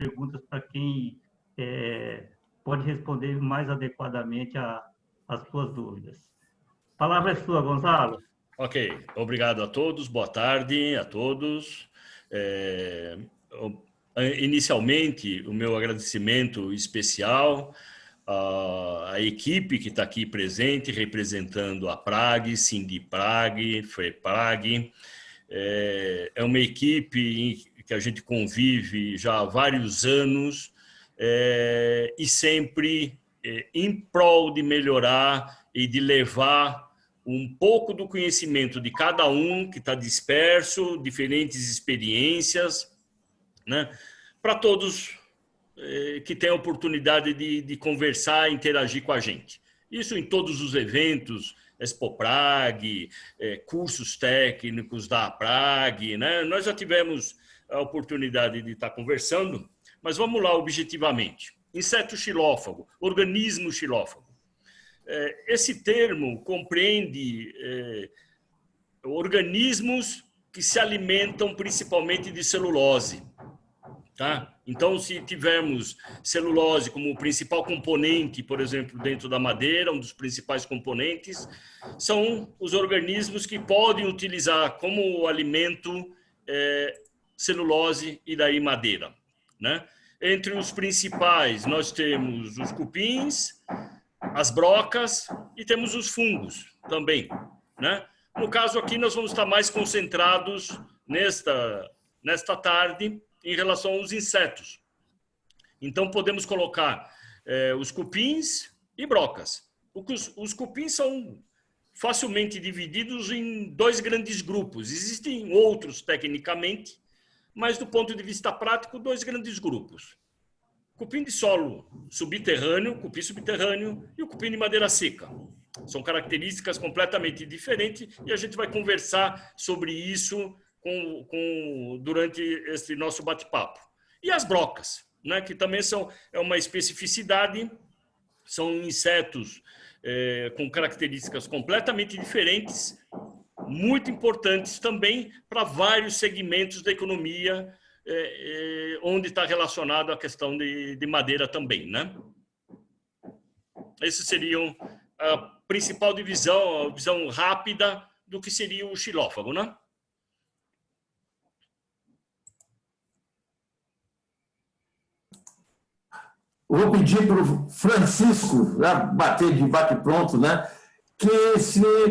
perguntas para quem pode responder mais adequadamente às suas dúvidas. A palavra é sua, Gonzalo. Ok, obrigado a todos, boa tarde a todos. Inicialmente, o meu agradecimento especial à equipe que está aqui presente, representando a PRAG, Sindipprag, FEPRAG. É uma equipe que a gente convive já há vários anos e sempre em prol de melhorar e de levar um pouco do conhecimento de cada um que está disperso, diferentes experiências, né, para todos que têm a oportunidade de conversar e interagir com a gente. Isso em todos os eventos, Expoprag, cursos técnicos da Prag, né? Nós já tivemos a oportunidade de estar conversando, mas vamos lá objetivamente. Inseto xilófago, organismo xilófago. Esse termo compreende organismos que se alimentam principalmente de celulose. Tá? Então, se tivermos celulose como o principal componente, por exemplo, dentro da madeira, um dos principais componentes, são os organismos que podem utilizar como alimento celulose e daí madeira. Né? Entre os principais, nós temos os cupins, as brocas e temos os fungos também, né? No caso aqui, nós vamos estar mais concentrados nesta tarde em relação aos insetos. Então, podemos colocar os cupins e brocas. Os cupins são facilmente divididos em dois grandes grupos. Existem outros, tecnicamente, mas, do ponto de vista prático, dois grandes grupos. Cupim de solo subterrâneo, cupim subterrâneo e o cupim de madeira seca. São características completamente diferentes e a gente vai conversar sobre isso durante esse nosso bate-papo. E as brocas, né, que também é uma especificidade, são insetos com características completamente diferentes, muito importantes também para vários segmentos da economia, onde está relacionado a questão de madeira também, né? Esses seriam a principal divisão, a visão rápida do que seria o xilófago, né? Eu vou pedir para o Francisco, bater de bate-pronto, né?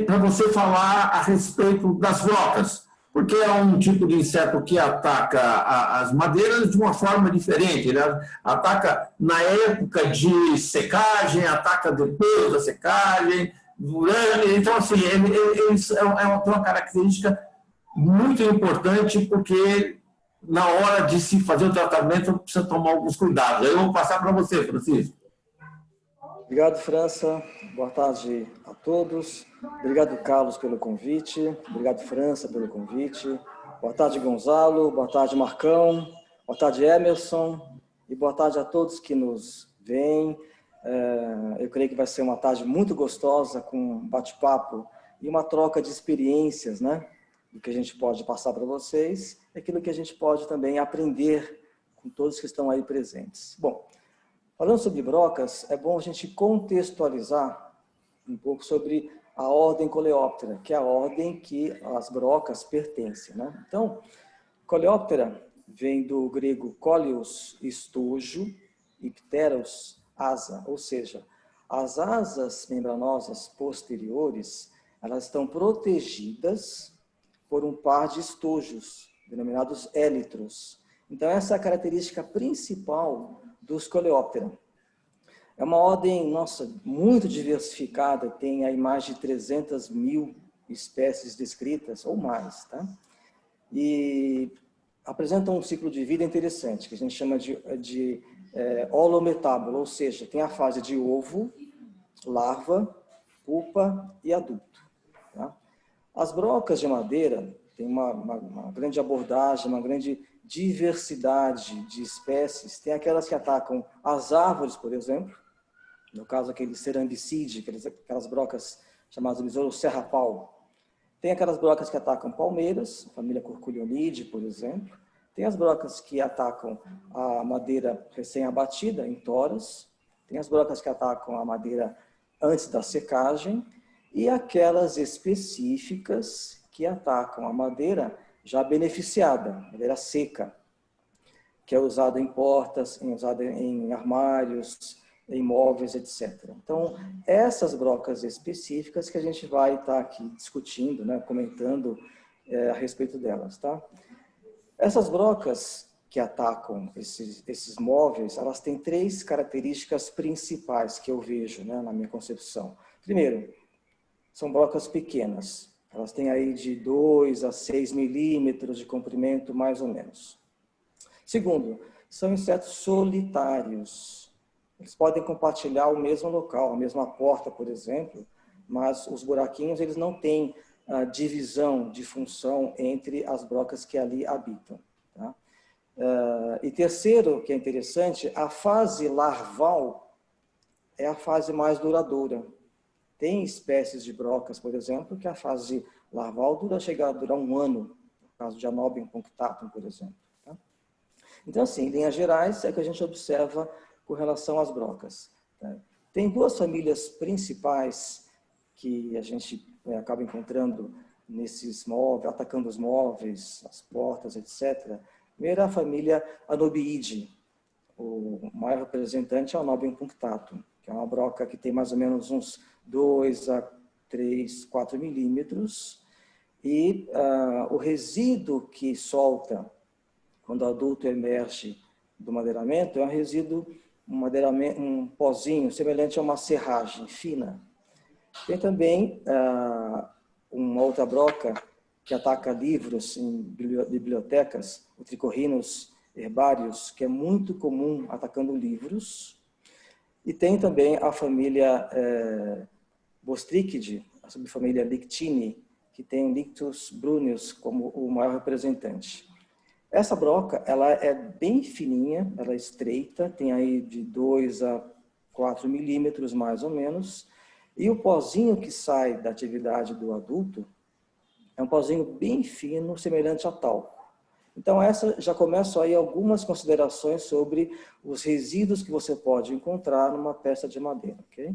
Para você falar a respeito das brocas, porque é um tipo de inseto que ataca as madeiras de uma forma diferente. Ele ataca na época de secagem, ataca depois da secagem, durante. Então, assim, tem uma característica muito importante, porque na hora de se fazer o tratamento precisa tomar alguns cuidados. Eu vou passar para você, Francisco. Obrigado, França. Boa tarde a todos. Obrigado, Carlos, pelo convite. Obrigado, França, pelo convite. Boa tarde, Gonzalo. Boa tarde, Marcão. Boa tarde, Emerson. E boa tarde a todos que nos veem. Eu creio que vai ser uma tarde muito gostosa, com um bate-papo e uma troca de experiências, né? Do que a gente pode passar para vocês e aquilo que a gente pode também aprender com todos que estão aí presentes. Bom, falando sobre brocas, é bom a gente contextualizar um pouco sobre a ordem Coleóptera, que é a ordem que as brocas pertencem, né? Então, Coleóptera vem do grego coleus, estojo, e pteros, asa, ou seja, as asas membranosas posteriores, elas estão protegidas por um par de estojos, denominados élitros. Então, essa é a característica principal dos Coleóptera. É uma ordem, nossa, muito diversificada, tem aí mais de 300 mil espécies descritas, ou mais, tá? E apresenta um ciclo de vida interessante, que a gente chama de holometábulo, ou seja, tem a fase de ovo, larva, pupa e adulto. Tá? As brocas de madeira têm uma grande abordagem, uma grande diversidade de espécies. Tem aquelas que atacam as árvores, por exemplo, no caso aquele cerambicide, aquelas brocas chamadas de besouro serrapau. Tem aquelas brocas que atacam palmeiras, a família Curculionidae, por exemplo. Tem as brocas que atacam a madeira recém-abatida, em toras. Tem as brocas que atacam a madeira antes da secagem. E aquelas específicas que atacam a madeira já beneficiada, madeira seca, que é usada em portas, usada em armários, em móveis, etc. Então, essas brocas específicas que a gente vai estar aqui discutindo, né, comentando a respeito delas, tá? Essas brocas que atacam esses móveis, elas têm 3 características principais que eu vejo, né, na minha concepção. Primeiro, são brocas pequenas. Elas têm aí de 2 a 6 milímetros de comprimento, mais ou menos. Segundo, são insetos solitários. Eles podem compartilhar o mesmo local, a mesma porta, por exemplo, mas os buraquinhos eles não têm a divisão de função entre as brocas que ali habitam. Tá? E terceiro, que é interessante, a fase larval é a fase mais duradoura. Tem espécies de brocas, por exemplo, que a fase larval chega a durar 1 ano, no caso de Anobium punctatum, por exemplo. Tá? Então, assim, em linhas gerais, é o que a gente observa com relação às brocas. Tá? Tem 2 famílias principais que a gente acaba encontrando nesses móveis, atacando os móveis, as portas, etc. Primeiro, a família Anobiidae. O maior representante é o Anobium punctatum, que é uma broca que tem mais ou menos uns 2 a 3, 4 milímetros. E o resíduo que solta quando o adulto emerge do madeiramento é um resíduo, um pozinho semelhante a uma serragem fina. Tem também uma outra broca que ataca livros em bibliotecas, o Tricorhinus herbarius, que é muito comum atacando livros. E tem também a família Bostrichidae, a subfamília Lictini, que tem Lictus bruneus como o maior representante. Essa broca, ela é bem fininha, ela é estreita, tem aí de 2 a 4 milímetros mais ou menos, e o pozinho que sai da atividade do adulto é um pozinho bem fino, semelhante a talco. Então, essa já começa aí algumas considerações sobre os resíduos que você pode encontrar numa peça de madeira, ok?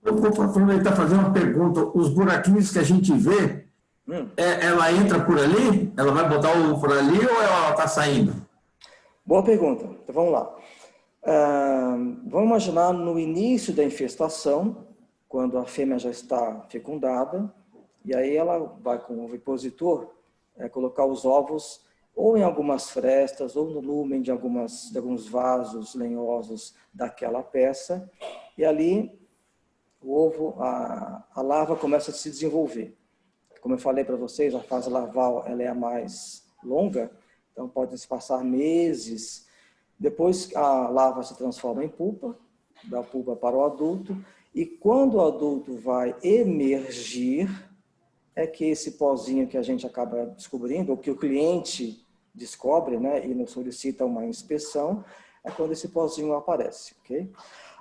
Eu vou aproveitar e fazer uma pergunta. Os buraquinhos que a gente vê, ela entra por ali? Ela vai botar o ovo por ali ou ela está saindo? Boa pergunta. Então, vamos lá. Vamos imaginar no início da infestação, quando a fêmea já está fecundada, e aí ela vai com o ovipositor colocar os ovos ou em algumas frestas ou no lúmen de alguns vasos lenhosos daquela peça, e ali o ovo, a larva começa a se desenvolver. Como eu falei para vocês, a fase larval ela é a mais longa, então pode se passar meses. Depois a larva se transforma em pupa, da pupa para o adulto, e quando o adulto vai emergir, é que esse pozinho que a gente acaba descobrindo, ou que o cliente descobre, né, e nos solicita uma inspeção, é quando esse pozinho aparece, ok?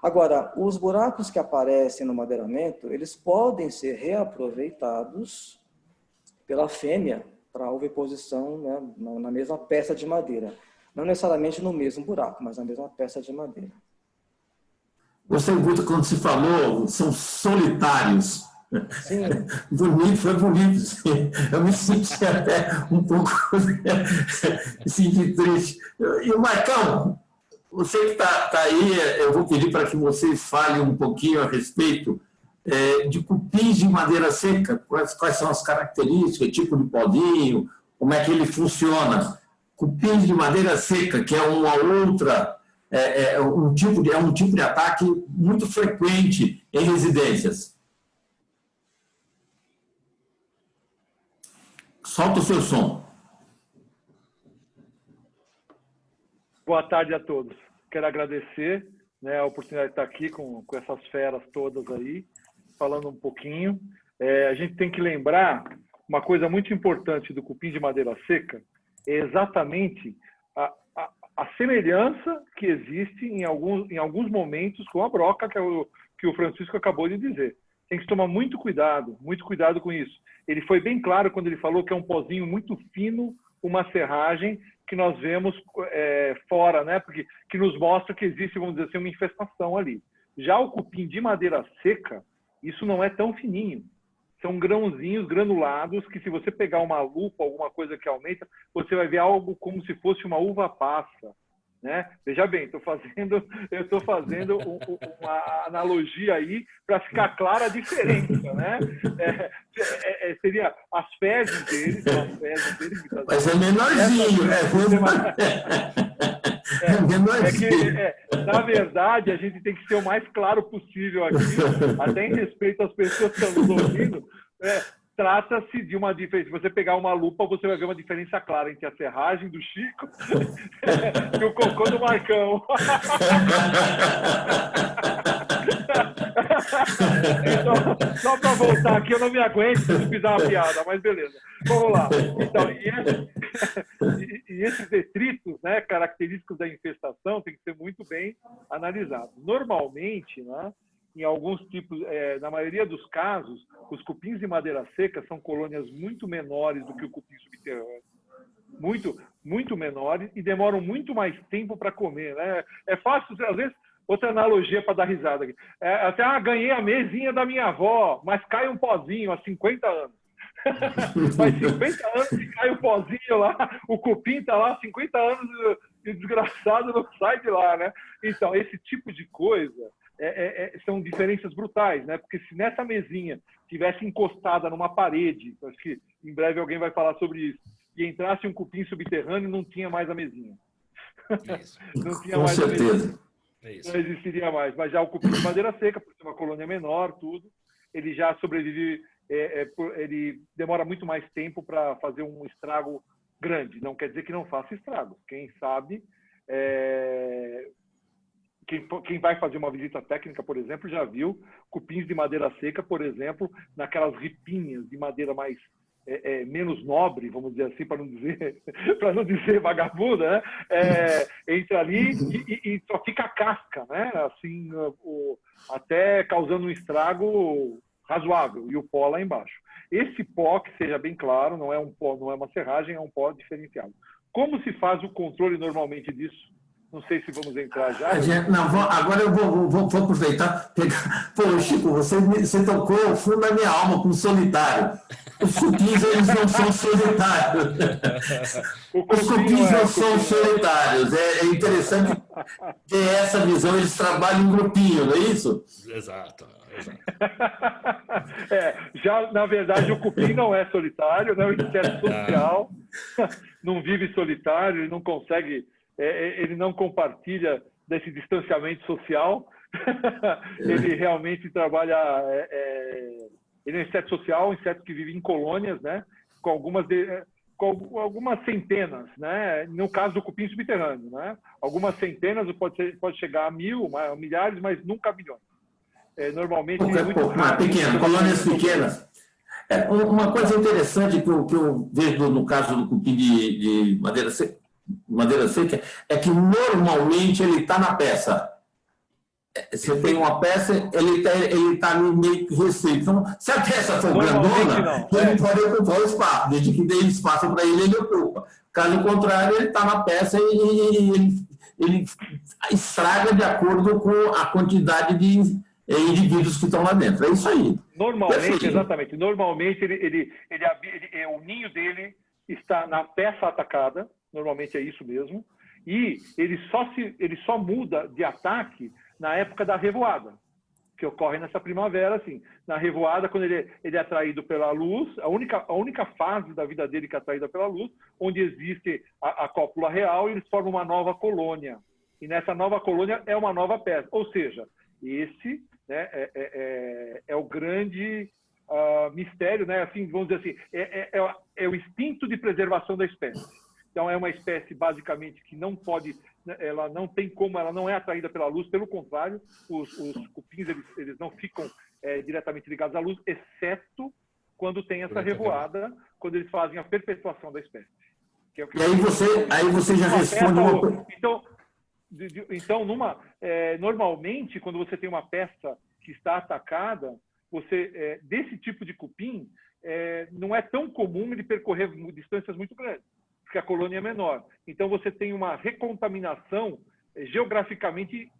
Agora, os buracos que aparecem no madeiramento, eles podem ser reaproveitados pela fêmea para oviposição, né, na mesma peça de madeira. Não necessariamente no mesmo buraco, mas na mesma peça de madeira. Gostei muito quando se falou, são solitários. Sim. Bonito, foi bonito. Eu me senti até um pouco triste. E o Marcão, você que está aí, eu vou pedir para que você fale um pouquinho a respeito de cupins de madeira seca. Quais são as características, tipo de podinho, como é que ele funciona. Cupins de madeira seca, que é uma outra, um tipo de ataque muito frequente em residências. Solta o seu som. Boa tarde a todos. Quero agradecer, né, a oportunidade de estar aqui com essas feras todas aí, falando um pouquinho. A gente tem que lembrar uma coisa muito importante do cupim de madeira seca, é exatamente a semelhança que existe em alguns momentos com a broca, que o Francisco acabou de dizer. Tem que tomar muito cuidado com isso. Ele foi bem claro quando ele falou que é um pozinho muito fino, uma serragem que nós vemos fora, né? Porque que nos mostra que existe, vamos dizer assim, uma infestação ali. Já o cupim de madeira seca, isso não é tão fininho. São grãozinhos granulados que, se você pegar uma lupa, alguma coisa que aumenta, você vai ver algo como se fosse uma uva passa, né? Veja bem, eu estou fazendo uma analogia aí para ficar clara a diferença, né? Seria as fezes deles, Mas é menorzinho, na verdade, a gente tem que ser o mais claro possível aqui, até em respeito às pessoas que estão nos ouvindo. Trata-se de uma diferença. Se você pegar uma lupa, você vai ver uma diferença clara entre a serragem do Chico e o cocô do Marcão. Então, só para voltar aqui, eu não me aguento de pisar uma piada, mas beleza. Vamos lá. Então, e esses detritos, né, característicos da infestação, tem que ser muito bem analisados. Normalmente, né, em alguns tipos, na maioria dos casos, os cupins de madeira seca são colônias muito menores do que o cupim subterrâneo. Muito menores, e demoram muito mais tempo para comer, né? É fácil, às vezes, outra analogia para dar risada aqui. Até ganhei a mesinha da minha avó, mas cai um pozinho há 50 anos. Faz 50 anos que cai um pozinho lá, o cupim está lá há 50 anos e o desgraçado não sai de lá, né? Então, esse tipo de coisa são diferenças brutais, né? Porque se nessa mesinha tivesse encostada numa parede, acho que em breve alguém vai falar sobre isso, e entrasse um cupim subterrâneo, não tinha mais a mesinha. Não tinha mais certeza. A mesinha. Não existiria mais. Mas já o cupim de madeira seca, por ser uma colônia menor, tudo, ele já sobrevive, ele demora muito mais tempo para fazer um estrago grande. Não quer dizer que não faça estrago. Quem sabe... Quem vai fazer uma visita técnica, por exemplo, já viu cupins de madeira seca, por exemplo, naquelas ripinhas de madeira mais menos nobre, vamos dizer assim, para não dizer vagabunda, né? Entra ali e só fica a casca, né? Assim, até causando um estrago razoável, e o pó lá embaixo. Esse pó, que seja bem claro, não é um pó, não é uma serragem, é um pó diferenciado. Como se faz o controle normalmente disso? Não sei se vamos entrar já. Agora eu vou aproveitar. Pô, Chico, você tocou fundo da minha alma com solitário. Os cupins, eles não são solitários. Os cupins não são solitários. É interessante ter essa visão. Eles trabalham em grupinho, não é isso? Exato. Já, na verdade, o cupim não é solitário, não é um inseto social. Não vive solitário, ele não consegue... ele não compartilha desse distanciamento social. Ele realmente trabalha... ele é um inseto social, um inseto que vive em colônias, né? Com algumas centenas, né? No caso do cupim subterrâneo, né? Algumas centenas, pode chegar a milhares, mas nunca a milhões. Normalmente... colônias pequenas. Uma coisa interessante que eu vejo no caso do cupim de madeira seca, é que normalmente ele está na peça. Você tem uma peça, ele está meio que restrito. Então, se a peça for grandona, ele pode ocupar o espaço. Desde que dê espaço para ele ocupa. Caso contrário, ele está na peça e ele estraga de acordo com a quantidade de indivíduos que estão lá dentro. É isso aí. Normalmente, exatamente. Normalmente, o ninho dele está na peça atacada. Normalmente é isso mesmo. E ele só muda de ataque na época da revoada, que ocorre nessa primavera, assim. Na revoada, quando ele é atraído pela luz, a única fase da vida dele que é atraída pela luz, onde existe a cópula real, e eles formam uma nova colônia. E nessa nova colônia é uma nova peça. Ou seja, esse, né, é o grande mistério, né? Assim, vamos dizer assim, é o instinto de preservação da espécie. Então, é uma espécie, basicamente, que não pode... Ela não tem como... Ela não é atraída pela luz. Pelo contrário, os cupins, eles não ficam diretamente ligados à luz, exceto quando tem essa revoada, quando eles fazem a perpetuação da espécie. Que é o que aí você já responde uma coisa. Então, normalmente, quando você tem uma peça que está atacada, desse tipo de cupim, não é tão comum ele percorrer distâncias muito grandes. porque a colônia é menor. Então, você tem uma recontaminação geograficamente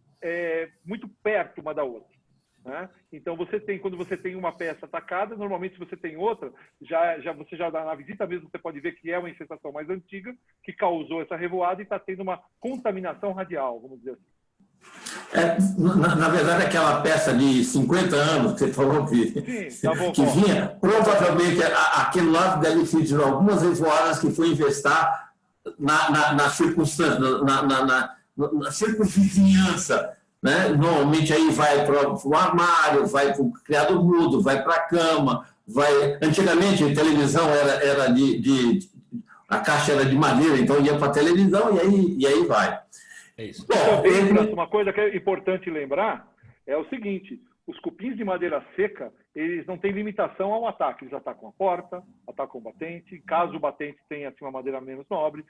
muito perto uma da outra, né? Então, quando você tem uma peça atacada, normalmente, se você tem outra, você já na visita mesmo, você pode ver que é uma infestação mais antiga, que causou essa revoada e está tendo uma contaminação radial, vamos dizer assim. Na verdade, aquela peça de 50 anos que você falou que, sim, tá bom, que vinha, provavelmente aquele lado deve ter algumas revoadas que foi investar na circunstância, na circunvizinhança, né? Normalmente aí vai para o armário, vai para o criado mudo, vai para a cama, Antigamente a televisão era a caixa era de madeira, então ia para a televisão e aí vai. É isso. Também, uma coisa que é importante lembrar é o seguinte: os cupins de madeira seca, eles não têm limitação ao ataque. Eles atacam a porta, atacam o batente. Caso o batente tenha assim, uma madeira menos nobre,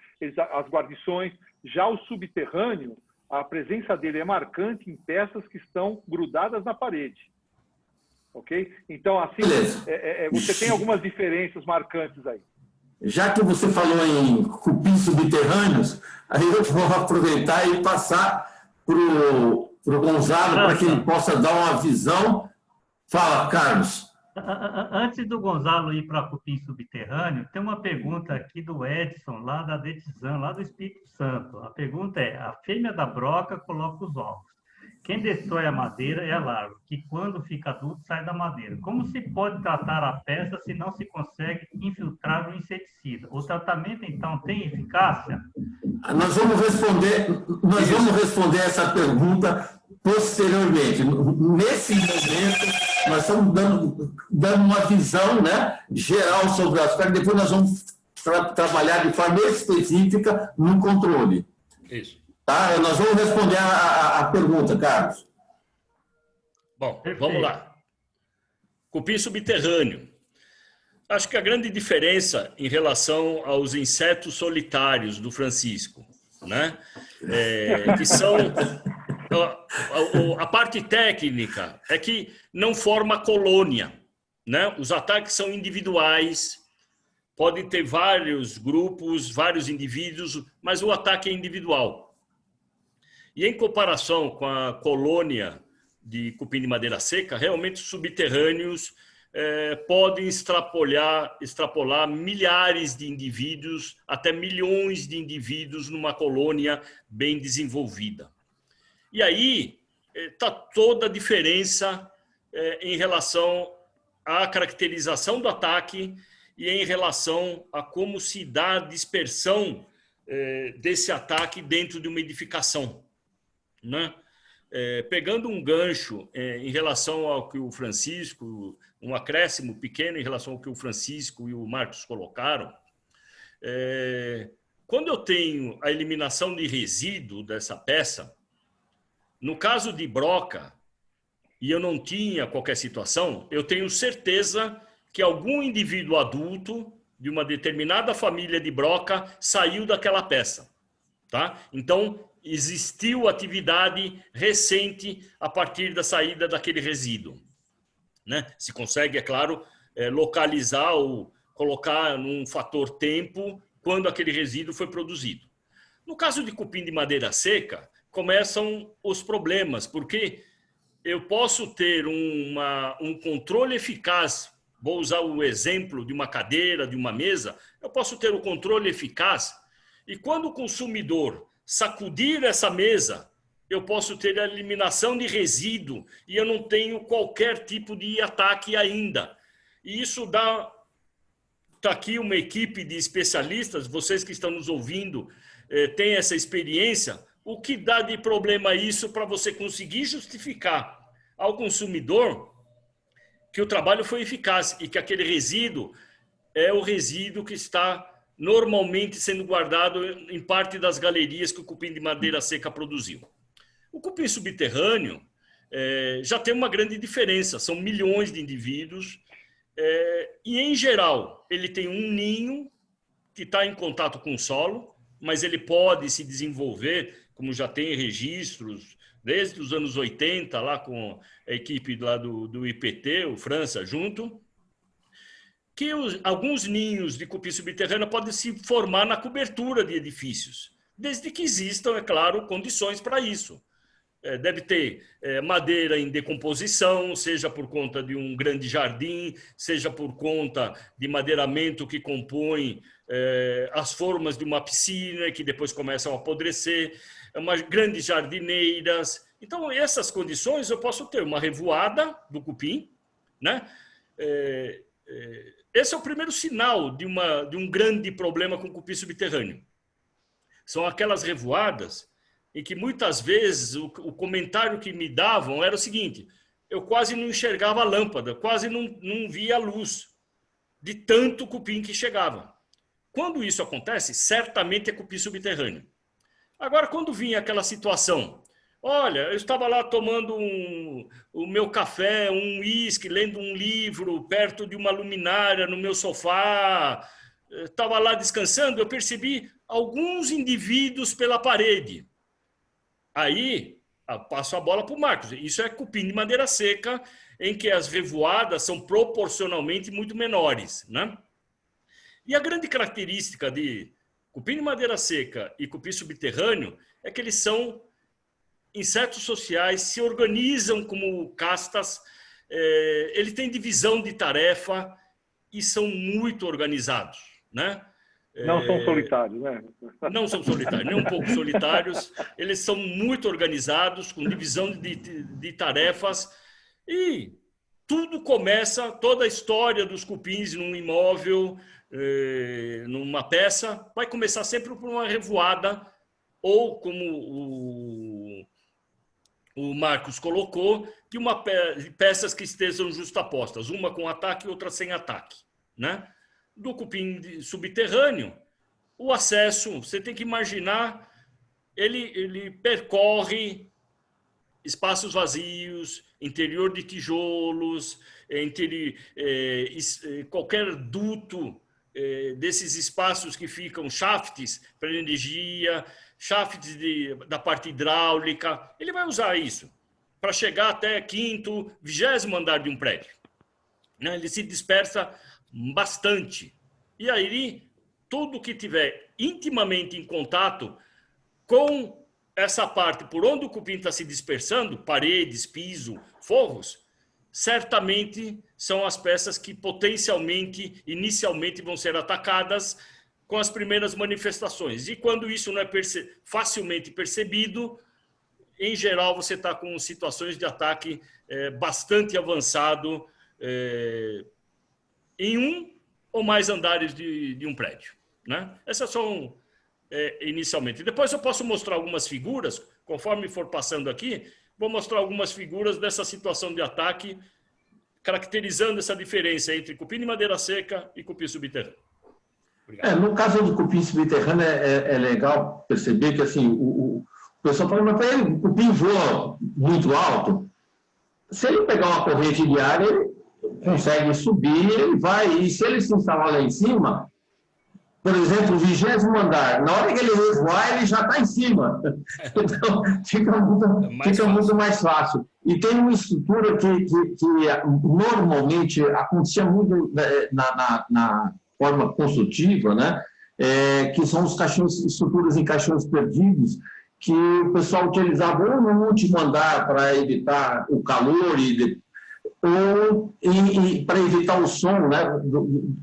as guarnições. Já o subterrâneo, a presença dele é marcante em peças que estão grudadas na parede. Ok? Então, assim, você tem algumas diferenças marcantes aí. Já que você falou em cupins subterrâneos, aí eu vou aproveitar e passar para o Gonzalo para que ele possa dar uma visão. Fala, Carlos. Antes do Gonzalo ir para cupim subterrâneo, tem uma pergunta aqui do Edson, lá da Detizan, lá do Espírito Santo. A pergunta é: a fêmea da broca coloca os ovos. Quem destrói a madeira é a larva, que quando fica adulto sai da madeira. Como se pode tratar a peça se não se consegue infiltrar o inseticida? O tratamento, então, tem eficácia? Nós vamos responder essa pergunta posteriormente. Nesse momento, nós estamos dando uma visão, né, geral sobre o aspecto. Depois nós vamos trabalhar de forma específica no controle. Isso. Tá? Nós vamos responder a pergunta, Carlos. Bom, vamos lá. Cupim subterrâneo. Acho que a grande diferença em relação aos insetos solitários do Francisco, né? Que são... A parte técnica é que não forma colônia, né? Os ataques são individuais, pode ter vários grupos, vários indivíduos, mas o ataque é individual. E em comparação com a colônia de cupim de madeira seca, realmente os subterrâneos podem extrapolar milhares de indivíduos, até milhões de indivíduos numa colônia bem desenvolvida. E aí está toda a diferença em relação à caracterização do ataque e em relação a como se dá a dispersão desse ataque dentro de uma edificação, né? Pegando um gancho em relação ao que o Francisco, um acréscimo pequeno em relação ao que o Francisco e o Marcos colocaram, quando eu tenho a eliminação de resíduo dessa peça, no caso de broca, e eu não tinha qualquer situação, eu tenho certeza que algum indivíduo adulto de uma determinada família de broca saiu daquela peça, tá? Então, existiu atividade recente a partir da saída daquele resíduo, né? Se consegue, é claro, localizar ou colocar num fator tempo quando aquele resíduo foi produzido. No caso de cupim de madeira seca, começam os problemas, porque eu posso ter um controle eficaz. Vou usar o exemplo de uma cadeira, de uma mesa. Eu posso ter o controle eficaz e quando o consumidor sacudir essa mesa, eu posso ter a eliminação de resíduo e eu não tenho qualquer tipo de ataque ainda. E isso dá... Está aqui uma equipe de especialistas, vocês que estão nos ouvindo, têm essa experiência. O que dá de problema isso para você conseguir justificar ao consumidor que o trabalho foi eficaz e que aquele resíduo é o resíduo que está normalmente sendo guardado em parte das galerias que o cupim de madeira seca produziu. O cupim subterrâneo já tem uma grande diferença, são milhões de indivíduos e, em geral, ele tem um ninho que está em contato com o solo, mas ele pode se desenvolver, como já tem registros, desde os anos 80, lá com a equipe lá do IPT, o França, junto, que alguns ninhos de cupim subterrânea podem se formar na cobertura de edifícios, desde que existam, é claro, condições para isso. Deve ter madeira em decomposição, seja por conta de um grande jardim, seja por conta de madeiramento que compõe as formas de uma piscina, que depois começam a apodrecer, grandes jardineiras. Então, essas condições eu posso ter uma revoada do cupim, né? Esse é o primeiro sinal de um grande problema com o cupim subterrâneo. São aquelas revoadas em que muitas vezes o comentário que me davam era o seguinte: eu quase não enxergava a lâmpada, quase não via a luz, de tanto cupim que chegava. Quando isso acontece, certamente é cupim subterrâneo. Agora, quando vinha aquela situação, olha, eu estava lá tomando o meu café, um uísque, lendo um livro, perto de uma luminária no meu sofá, estava lá descansando, eu percebi alguns indivíduos pela parede. Aí, passo a bola para o Marcos. Isso é cupim de madeira seca, em que as revoadas são proporcionalmente muito menores, né? E a grande característica de cupim de madeira seca e cupim subterrâneo é que eles são insetos sociais, se organizam como castas, eles têm divisão de tarefa e são muito organizados, né? Não são solitários, né? Não são solitários, nem um pouco solitários. Eles são muito organizados, com divisão de tarefas. E tudo começa, toda a história dos cupins num imóvel, numa peça, vai começar sempre por uma revoada, ou como o Marcos colocou, de peças que estejam justapostas, uma com ataque e outra sem ataque, né? Do cupim subterrâneo, o acesso, você tem que imaginar, ele percorre espaços vazios, interior de tijolos, qualquer duto desses espaços que ficam shafts para energia, shafts da parte hidráulica. Ele vai usar isso para chegar até 5º, 20º andar de um prédio, né? Ele se dispersa bastante. E aí, tudo que tiver intimamente em contato com essa parte por onde o cupim está se dispersando, paredes, piso, forros, certamente são as peças que potencialmente, inicialmente, vão ser atacadas com as primeiras manifestações. E quando isso não é facilmente percebido, em geral, você está com situações de ataque bastante avançado em um ou mais andares de um prédio, né? Essas são inicialmente. Depois eu posso mostrar algumas figuras, conforme for passando aqui, vou mostrar algumas figuras dessa situação de ataque, caracterizando essa diferença entre cupim de madeira seca e cupim subterrâneo. No caso do cupim subterrâneo, é legal perceber que assim, o pessoal fala, mas para ele, o cupim voa muito alto. Se ele pegar uma corrente de ar, ele consegue subir, ele vai. E se ele se instalar lá em cima, por exemplo, o 20º andar, na hora que ele voar, ele já está em cima. Então, fica muito mais fácil. E tem uma estrutura que normalmente acontecia muito na forma construtiva, né? Que são os caixões, estruturas em caixões perdidos, que o pessoal utilizava ou no último andar para evitar o calor ou para evitar o som, né,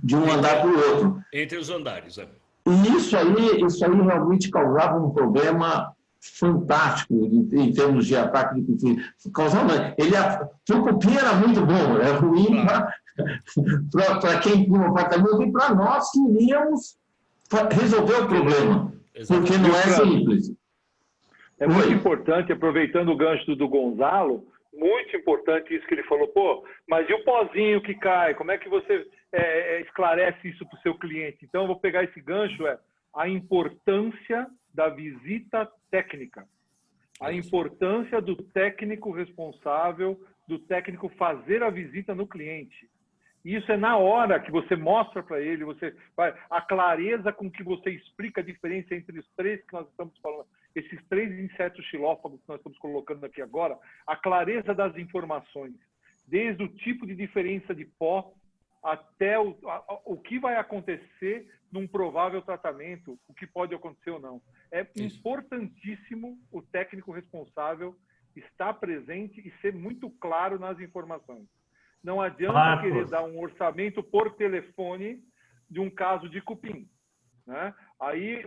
de um andar para o outro. Entre os andares, é. E isso aí realmente causava um problema fantástico em termos de ataque de cupim. O cupim era muito bom, era ruim para quem tinha um apartamento e para nós que iríamos resolver o problema, porque não é simples. É muito importante, aproveitando o gancho do Gonzalo, muito importante isso que ele falou, mas e o pozinho que cai? Como é que você esclarece isso para o seu cliente? Então, eu vou pegar esse gancho, a importância da visita técnica. A importância do técnico responsável, do técnico fazer a visita no cliente. Isso é na hora que você mostra para ele, a clareza com que você explica a diferença entre os três que nós estamos falando, esses 3 insetos xilófagos que nós estamos colocando aqui agora, a clareza das informações, desde o tipo de diferença de pó, até o que vai acontecer num provável tratamento, o que pode acontecer ou não. É importantíssimo o técnico responsável estar presente e ser muito claro nas informações. Não adianta querer dar um orçamento por telefone de um caso de cupim, né? Aí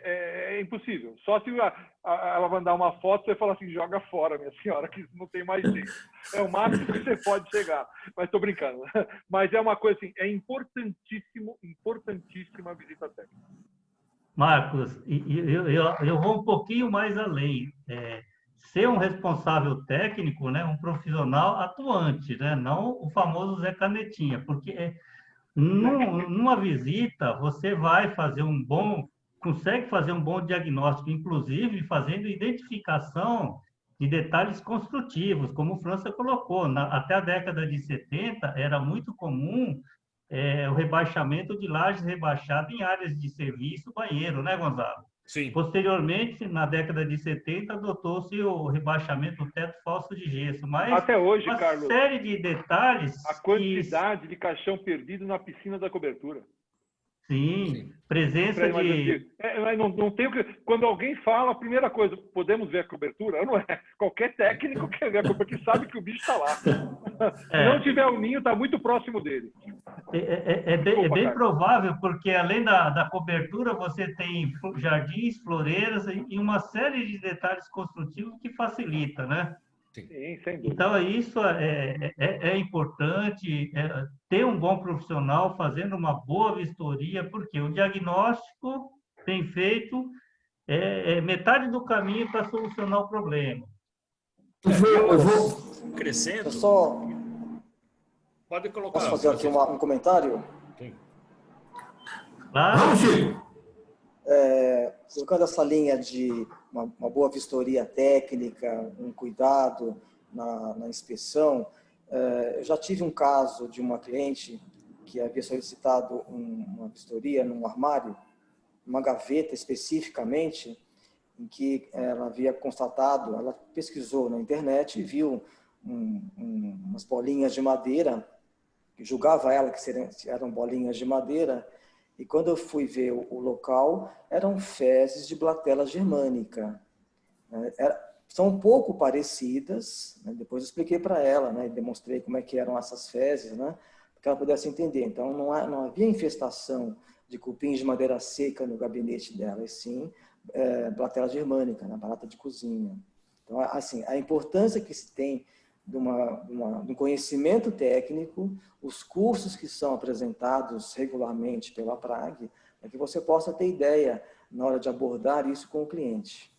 é impossível. Só se ela mandar uma foto, você fala assim, joga fora, minha senhora, que não tem mais jeito. É o máximo que você pode chegar. Mas estou brincando. Mas é uma coisa assim, é importantíssima a visita técnica. Marcos, eu vou um pouquinho mais além. Ser um responsável técnico, né, um profissional atuante, né, não o famoso Zé Canetinha, porque numa visita você vai fazer consegue fazer um bom diagnóstico, inclusive fazendo identificação de detalhes construtivos, como o França colocou. Até a década de 70 era muito comum o rebaixamento de lajes rebaixadas em áreas de serviço, banheiro, né, Gonzalo? Sim. Posteriormente, na década de 70, adotou-se o rebaixamento do teto falso de gesso. Mas até hoje, uma Carlos, série de detalhes... A quantidade de caixão perdido na piscina da cobertura. Sim, presença de... Não tem o que... Quando alguém fala, a primeira coisa, podemos ver a cobertura? Não é. Qualquer técnico quer ver a cobertura, porque sabe que o bicho está lá. Se não tiver o ninho, está muito próximo dele. É bem provável, porque além da cobertura, você tem jardins, floreiras e uma série de detalhes construtivos que facilita, né? Sim, sem dúvida. Então, isso é importante, ter um bom profissional fazendo uma boa vistoria, porque o diagnóstico bem feito é metade do caminho para solucionar o problema. Eu vou crescendo. Pode colocar. Posso fazer aqui um comentário? Sim. Claro. Vamos, Chico. Colocando essa linha de uma boa vistoria técnica, um cuidado na inspeção, eu já tive um caso de uma cliente que havia solicitado uma vistoria num armário, uma gaveta especificamente, em que ela havia constatado, ela pesquisou na internet e viu umas bolinhas de madeira, que julgava ela que eram bolinhas de madeira. E quando eu fui ver o local, eram fezes de Blatella germânica. São um pouco parecidas, né? Depois eu expliquei para ela, né? Demonstrei como é que eram essas fezes, né? Para que ela pudesse entender. Então, não havia infestação de cupins de madeira seca no gabinete dela, e sim Blatella germânica, né? Barata de cozinha. Então, assim, a importância que se tem de um conhecimento técnico, os cursos que são apresentados regularmente pela PRAG, para que você possa ter ideia na hora de abordar isso com o cliente.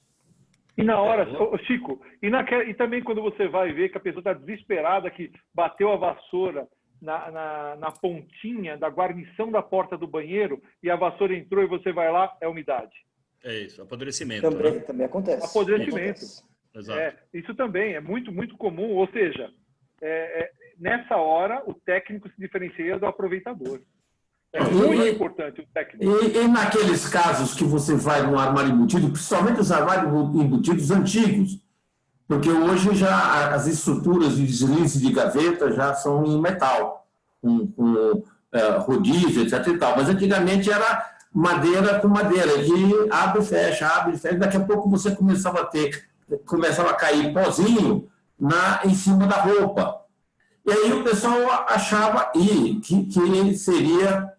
E na hora, Chico, e também quando você vai ver que a pessoa está desesperada, que bateu a vassoura na pontinha da guarnição da porta do banheiro e a vassoura entrou e você vai lá, é umidade. É isso, apodrecimento. Também acontece. Apodrecimento. Exato. Isso também é muito, muito comum, ou seja, nessa hora o técnico se diferencia do aproveitador. É muito importante o técnico. E naqueles casos que você vai no armário embutido, principalmente os armários embutidos antigos, porque hoje já as estruturas de deslize de gaveta já são em metal, com rodízio, etc. e tal. Mas antigamente era madeira com madeira, que abre e fecha, daqui a pouco você começava a cair pozinho em cima da roupa. E aí o pessoal achava que seria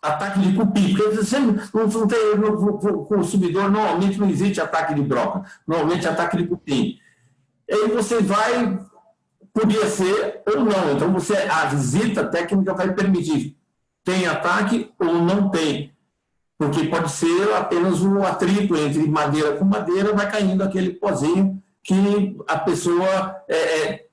ataque de cupim, porque você não tem, no consumidor normalmente não existe ataque de broca, normalmente é ataque de cupim. E aí você podia ser ou não, então a visita técnica vai permitir, tem ataque ou não tem. Porque pode ser apenas um atrito entre madeira com madeira, vai caindo aquele pozinho que a pessoa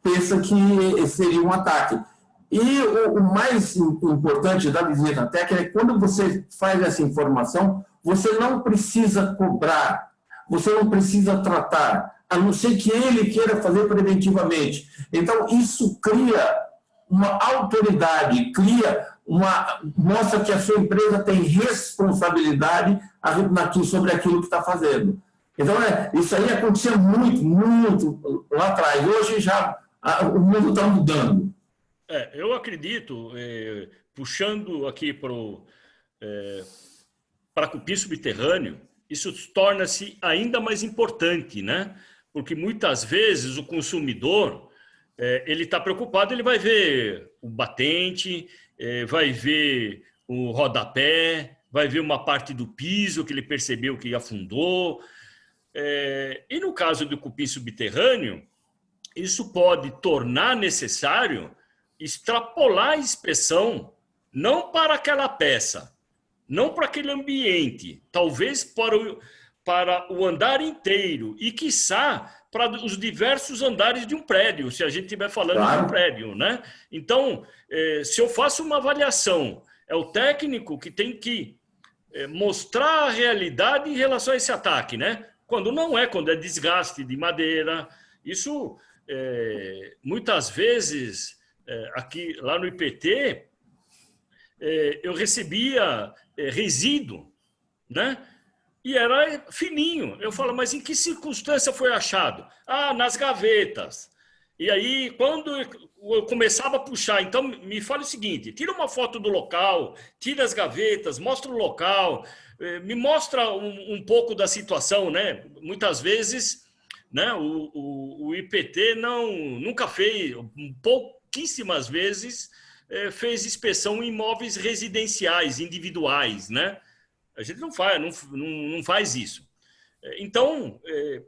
pensa que seria um ataque. E o mais importante da visita técnica é que quando você faz essa informação, você não precisa cobrar, você não precisa tratar, a não ser que ele queira fazer preventivamente. Então, isso cria uma autoridade, mostra que a sua empresa tem responsabilidade sobre aquilo que está fazendo. Então, isso aí acontecia muito, muito lá atrás. Hoje já o mundo está mudando. Eu acredito, puxando aqui para cupim subterrâneo, isso torna-se ainda mais importante, né? Porque muitas vezes o consumidor ele está preocupado, ele vai ver o batente, vai ver o rodapé, vai ver uma parte do piso que ele percebeu que afundou. E no caso do cupim subterrâneo, isso pode tornar necessário extrapolar a inspeção, não para aquela peça, não para aquele ambiente, talvez para o andar inteiro e, quiçá, para os diversos andares de um prédio, se a gente estiver falando de um prédio, né? Então, se eu faço uma avaliação, é o técnico que tem que mostrar a realidade em relação a esse ataque, né? Quando não é, quando é desgaste de madeira. Isso, muitas vezes, aqui lá no IPT, eu recebia resíduo, né? E era fininho. Eu falo, mas em que circunstância foi achado? Ah, nas gavetas. E aí, quando eu começava a puxar, então me fala o seguinte, tira uma foto do local, tira as gavetas, mostra o local, me mostra um pouco da situação, né? Muitas vezes, né, o IPT nunca fez, pouquíssimas vezes, fez inspeção em imóveis residenciais, individuais, né? A gente não faz isso. Então,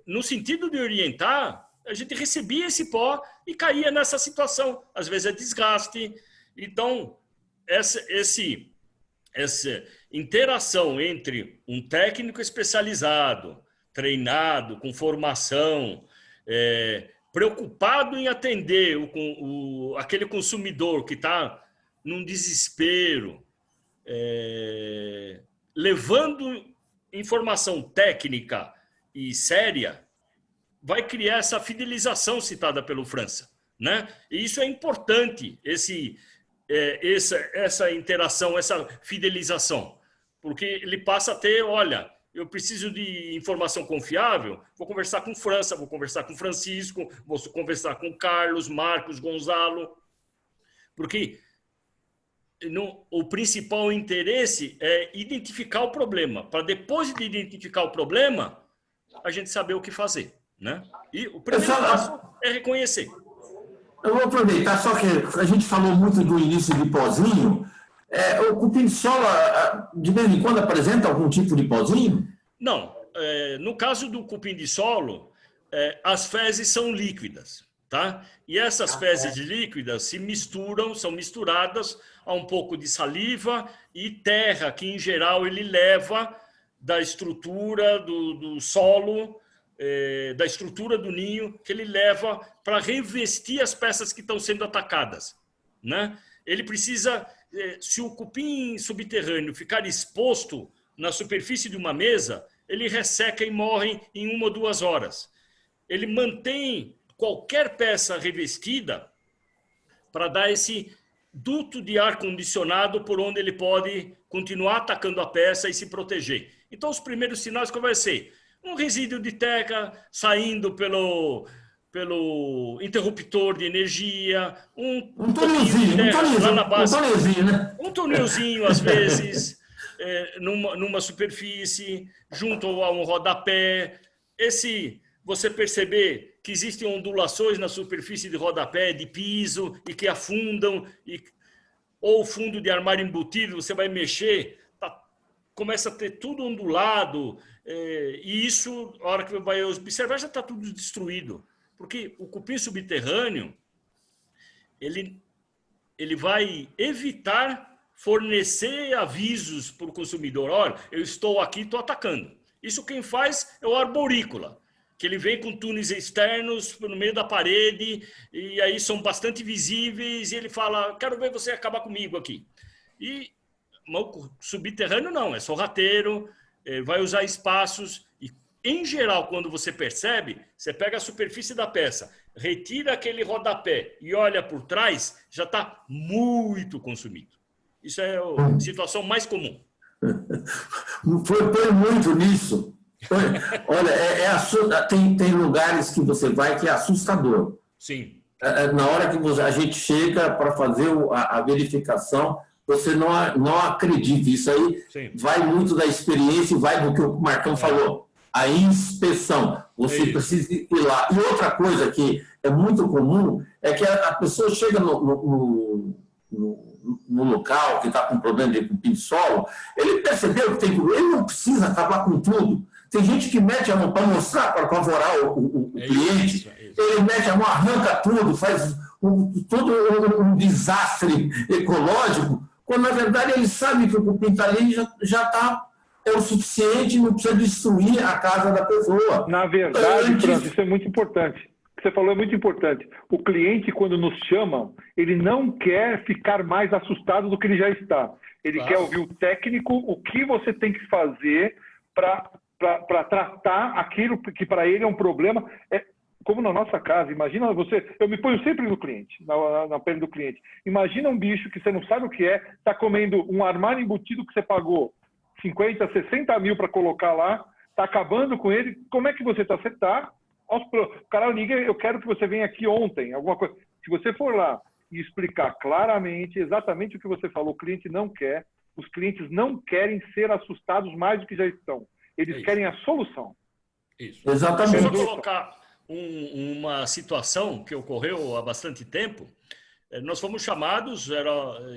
no sentido de orientar, a gente recebia esse pó e caía nessa situação. Às vezes é desgaste. Então, essa interação entre um técnico especializado, treinado, com formação, preocupado em atender aquele consumidor que está num desespero, levando informação técnica e séria, vai criar essa fidelização citada pelo França, né? E isso é importante, essa interação, essa fidelização, porque ele passa a ter, olha, eu preciso de informação confiável, vou conversar com França, vou conversar com Francisco, vou conversar com Carlos, Marcos, Gonzalo, porque o principal interesse é identificar o problema, para depois de identificar o problema, a gente saber o que fazer, né? E o primeiro passo é reconhecer. Eu vou aproveitar, só que a gente falou muito do início de pozinho. O cupim solo, de vez em quando, apresenta algum tipo de pozinho? Não. No caso do cupim de solo, as fezes são líquidas, tá? E essas fezes líquidas são misturadas a um pouco de saliva e terra, que em geral ele leva da estrutura do solo, da estrutura do ninho, que ele leva para revestir as peças que estão sendo atacadas, né? Ele precisa, se o cupim subterrâneo ficar exposto na superfície de uma mesa, ele resseca e morre em 1 ou 2 horas. Ele mantém qualquer peça revestida para dar esse duto de ar condicionado por onde ele pode continuar atacando a peça e se proteger. Então, os primeiros sinais que vai ser um resíduo de terra saindo pelo interruptor de energia, um túnelzinho lá na base, um túnelzinho às vezes, numa superfície, junto a um rodapé. Você perceber que existem ondulações na superfície de rodapé, de piso, e que afundam, ou fundo de armário embutido, você vai mexer, começa a ter tudo ondulado, e isso, a hora que vai observar, já está tudo destruído. Porque o cupim subterrâneo, ele vai evitar fornecer avisos para o consumidor. Olha, eu estou aqui, estou atacando. Isso quem faz é o arborícola, que ele vem com túneis externos no meio da parede, e aí são bastante visíveis, e ele fala, quero ver você acabar comigo aqui. E o subterrâneo não, é sorrateiro, vai usar espaços, e em geral, quando você percebe, você pega a superfície da peça, retira aquele rodapé e olha por trás, já está muito consumido. Isso é a situação mais comum. Foi muito nisso. Olha, tem lugares que você vai que é assustador. Sim. Na hora que a gente chega para fazer a verificação, você não acredita. Isso aí Sim. vai muito da experiência e vai do que o Marcão falou. A inspeção. Você precisa ir lá. E outra coisa que é muito comum é que a pessoa chega no local que está com problema de cupim de solo, ele percebeu que ele não precisa acabar com tudo. Tem gente que mete a mão para mostrar, para favorar o cliente, ele mete a mão, arranca tudo, faz todo um desastre ecológico, quando na verdade ele sabe que o cupim está ali já está é o suficiente, não precisa destruir a casa da pessoa. Na verdade, França, isso é muito importante. O que você falou é muito importante. O cliente, quando nos chama, ele não quer ficar mais assustado do que ele já está. Ele quer ouvir o técnico, o que você tem que fazer para tratar aquilo que para ele é um problema. É como na nossa casa. Imagina você... Eu me ponho sempre no cliente, na pele do cliente. Imagina um bicho que você não sabe o que é, está comendo um armário embutido que você pagou 50, 60 mil para colocar lá, está acabando com ele. Como é que você está? Você está... O cara liga, eu quero que você venha aqui ontem, alguma coisa. Se você for lá e explicar claramente, exatamente o que você falou, o cliente não quer, os clientes não querem ser assustados mais do que já estão. Eles querem a solução. Isso. Exatamente. Deixa eu colocar uma situação que ocorreu há bastante tempo. Nós fomos chamados,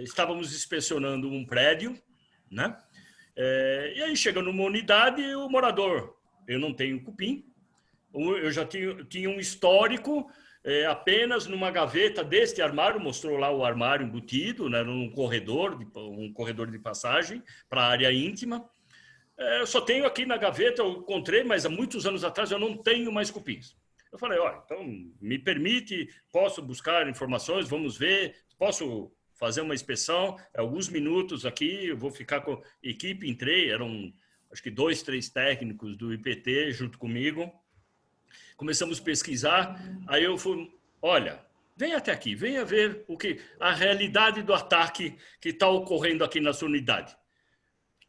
estávamos inspecionando um prédio, né? E aí chega numa unidade o morador, eu não tenho cupim, eu já tinha um histórico apenas numa gaveta deste armário, mostrou lá o armário embutido, né, num corredor, um corredor de passagem para a área íntima. Eu só tenho aqui na gaveta, eu encontrei, mas há muitos anos atrás eu não tenho mais cupins. Eu falei, olha, então me permite, posso buscar informações, vamos ver, posso fazer uma inspeção, alguns minutos aqui, eu vou ficar com a equipe, entrei, eram acho que 2, 3 técnicos do IPT junto comigo, começamos a pesquisar, aí eu fui, olha, vem até aqui, venha ver a realidade do ataque que está ocorrendo aqui na sua unidade.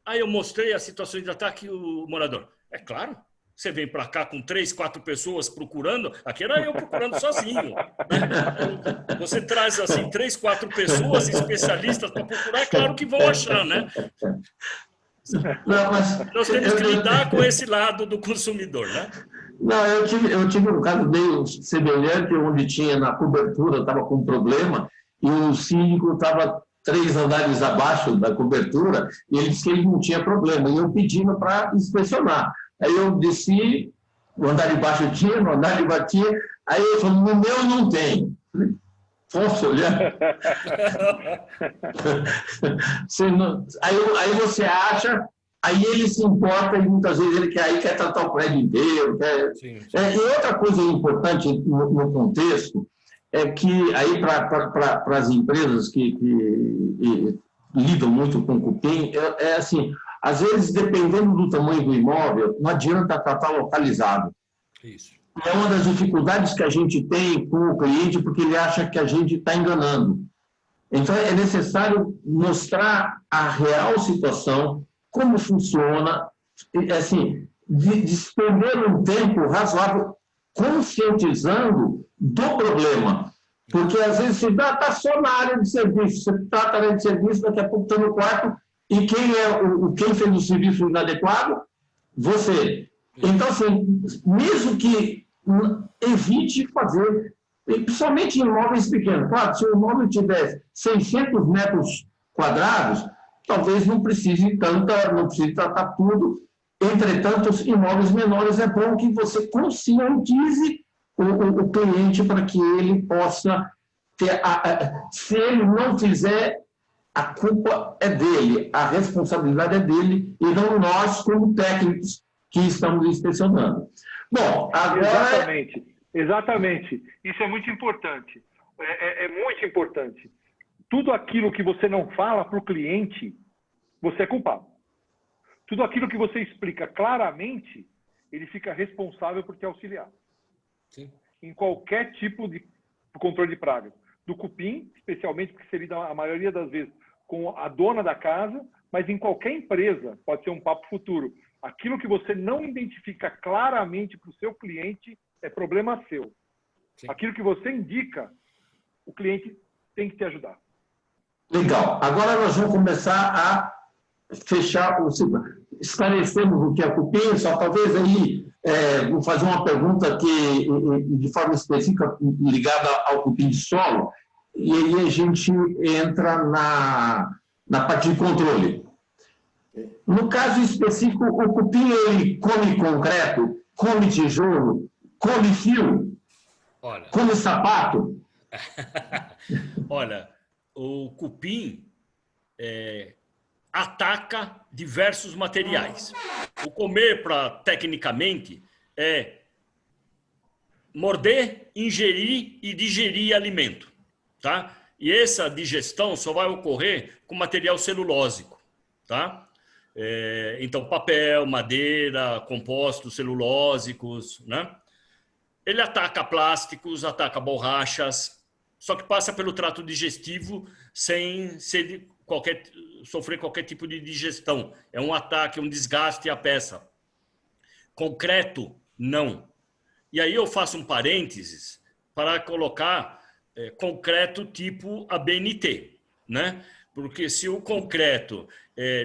Aí eu mostrei a situação de ataque e o morador, é claro, você vem para cá com 3, 4 pessoas procurando, aqui era eu procurando sozinho. Né? Você traz assim 3, 4 pessoas especialistas para procurar, é claro que vão achar, né? Não, mas nós temos que lidar com esse lado do consumidor, né? Não, eu tive um caso meio semelhante, onde tinha na cobertura, estava com um problema, e o síndico estava 3 andares abaixo da cobertura, e ele disse que ele não tinha problema, e eu pedindo para inspecionar. Aí eu desci, no andar de baixo tinha, no andar de baixo tinha, aí ele falou, no meu não tem. Posso olhar? Aí você acha, aí ele se importa e muitas vezes ele quer tratar o prédio inteiro. Sim. E outra coisa importante no contexto é que aí para as empresas que lidam muito com cupim, é assim, às vezes, dependendo do tamanho do imóvel, não adianta tratar localizado. Isso. É uma das dificuldades que a gente tem com o cliente, porque ele acha que a gente está enganando. Então, é necessário mostrar a real situação, como funciona, assim, despender um tempo razoável, conscientizando do problema. Porque, às vezes, você está só na área de serviço, você trata na área de serviço, daqui a pouco está no quarto, e quem fez o serviço inadequado? Você. Então, assim, mesmo que evite fazer, principalmente em imóveis pequenos. Claro, se o imóvel tiver 600 metros quadrados, talvez não precise tratar tudo. Entretanto, os imóveis menores é bom que você conscientize o cliente para que ele possa ter... se ele não fizer, a culpa é dele, a responsabilidade é dele, e não nós, como técnicos, que estamos inspecionando. Bom, agora... Exatamente. Isso é muito importante. É muito importante. Tudo aquilo que você não fala para o cliente, você é culpado. Tudo aquilo que você explica claramente, ele fica responsável por te auxiliar. Sim. Em qualquer tipo de controle de pragas. Do cupim, especialmente porque se lida a maioria das vezes com a dona da casa, mas em qualquer empresa, pode ser um papo futuro. Aquilo que você não identifica claramente para o seu cliente é problema seu. Sim. Aquilo que você indica o cliente tem que te ajudar. Legal. Agora nós vamos começar a fechar o ciclo. Esclarecemos o que é cupim, só talvez aí vou fazer uma pergunta que, de forma específica ligada ao cupim de solo, e aí a gente entra na parte de controle. No caso específico, o cupim ele come concreto, come tijolo, come fio, Olha. come sapato. Olha, o cupim ataca diversos materiais. O comer, tecnicamente, é morder, ingerir e digerir alimento, tá? E essa digestão só vai ocorrer com material celulósico, tá? Então, papel, madeira, compostos celulósicos, né? Ele ataca plásticos, ataca borrachas, só que passa pelo trato digestivo sem sofrer qualquer tipo de digestão. É um ataque, um desgaste à peça. Concreto, não. E aí eu faço um parênteses para colocar concreto tipo ABNT, né? Porque se o concreto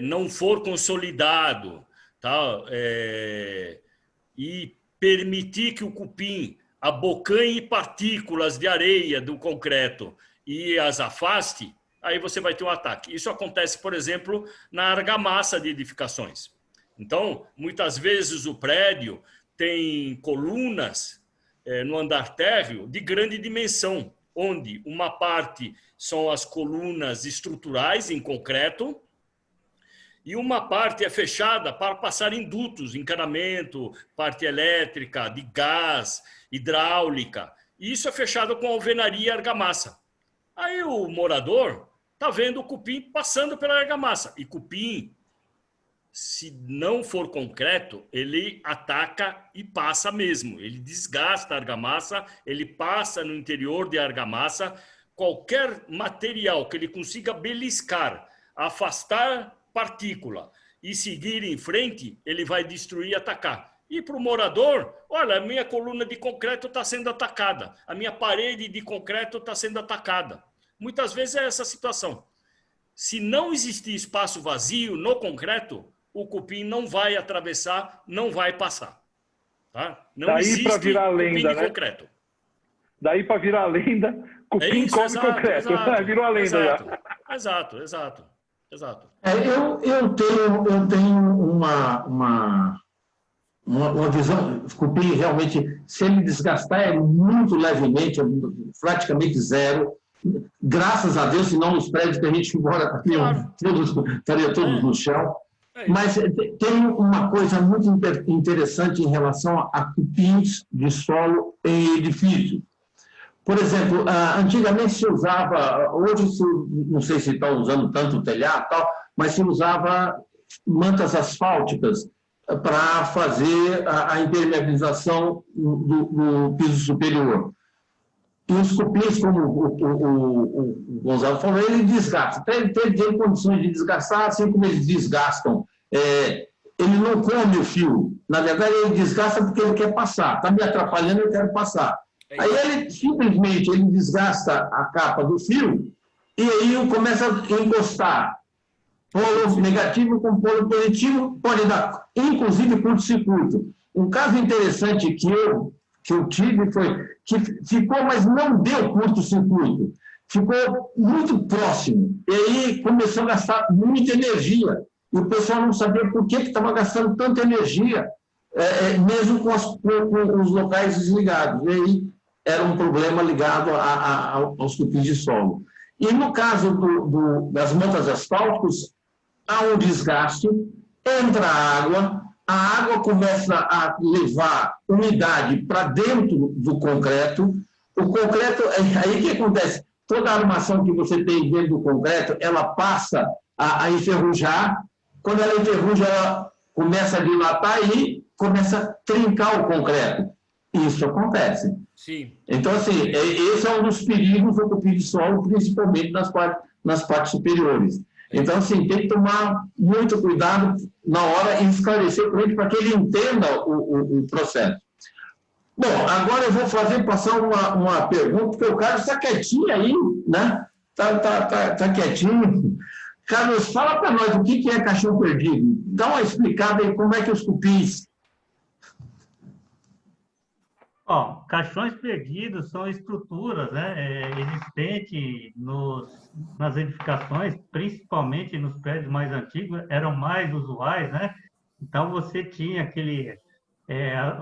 não for consolidado, tá? E permitir que o cupim abocanhe partículas de areia do concreto e as afaste, aí você vai ter um ataque. Isso acontece, por exemplo, na argamassa de edificações. Então, muitas vezes o prédio tem colunas no andar térreo de grande dimensão, onde uma parte são as colunas estruturais em concreto e uma parte é fechada para passar em dutos, encanamento, parte elétrica, de gás, hidráulica. E isso é fechado com alvenaria e argamassa. Aí o morador está vendo o cupim passando pela argamassa. E cupim, se não for concreto, ele ataca e passa mesmo. Ele desgasta a argamassa, ele passa no interior de argamassa. Qualquer material que ele consiga beliscar, afastar partícula e seguir em frente, ele vai destruir e atacar. E para o morador, olha, a minha coluna de concreto está sendo atacada, a minha parede de concreto está sendo atacada. Muitas vezes é essa situação. Se não existir espaço vazio no concreto, o cupim não vai atravessar, não vai passar. Tá? Não daí existe para virar cupim lenda, de né? Concreto. Daí para virar lenda, cupim come exato, concreto. Exato, Virou a lenda exato, já. Exato. Eu tenho uma visão, cupim realmente, se ele desgastar é muito levemente, praticamente zero. Graças a Deus, senão os prédios que a gente mora estaria todos no chão. Mas tem uma coisa muito interessante em relação a cupins de solo em edifício. Por exemplo, antigamente se usava, hoje não sei se está usando tanto o telhado e tal, mas se usava mantas asfálticas para fazer a impermeabilização do piso superior. E os cupins, como o Gonzalo falou, ele desgasta. Ele tem condições de desgastar, assim como eles desgastam. Ele não come o fio. Na verdade, ele desgasta porque ele quer passar. Está me atrapalhando, eu quero passar. Aí ele simplesmente desgasta a capa do fio e aí começa a encostar. Polo negativo com polo positivo pode dar, inclusive, curto-circuito. Um caso interessante que eu tive foi que ficou, mas não deu curto-circuito. Ficou muito próximo. E aí começou a gastar muita energia. E o pessoal não sabia por que estava gastando tanta energia, mesmo com os locais desligados. E aí era um problema ligado aos cupins de solo. E no caso das mantas asfálticas, há um desgaste, entra a água começa a levar umidade para dentro do concreto. O concreto, aí o que acontece? Toda a armação que você tem dentro do concreto, ela passa a enferrujar. Quando ela enferruja, ela começa a dilatar e começa a trincar o concreto. Isso acontece. Sim. Então, assim, esse é um dos perigos do cupim de solo, principalmente nas partes superiores. Então, assim, tem que tomar muito cuidado na hora e esclarecer para ele, para que ele entenda o processo. Bom, agora eu vou passar uma pergunta, porque o Carlos está quietinho aí, né? Tá quietinho. Carlos, fala para nós o que é caixão perdido. Dá uma explicada aí como é que os cupins... Ó, caixões perdidos são estruturas, né, existentes nas edificações, principalmente nos prédios mais antigos, eram mais usuais, né? Então, você tinha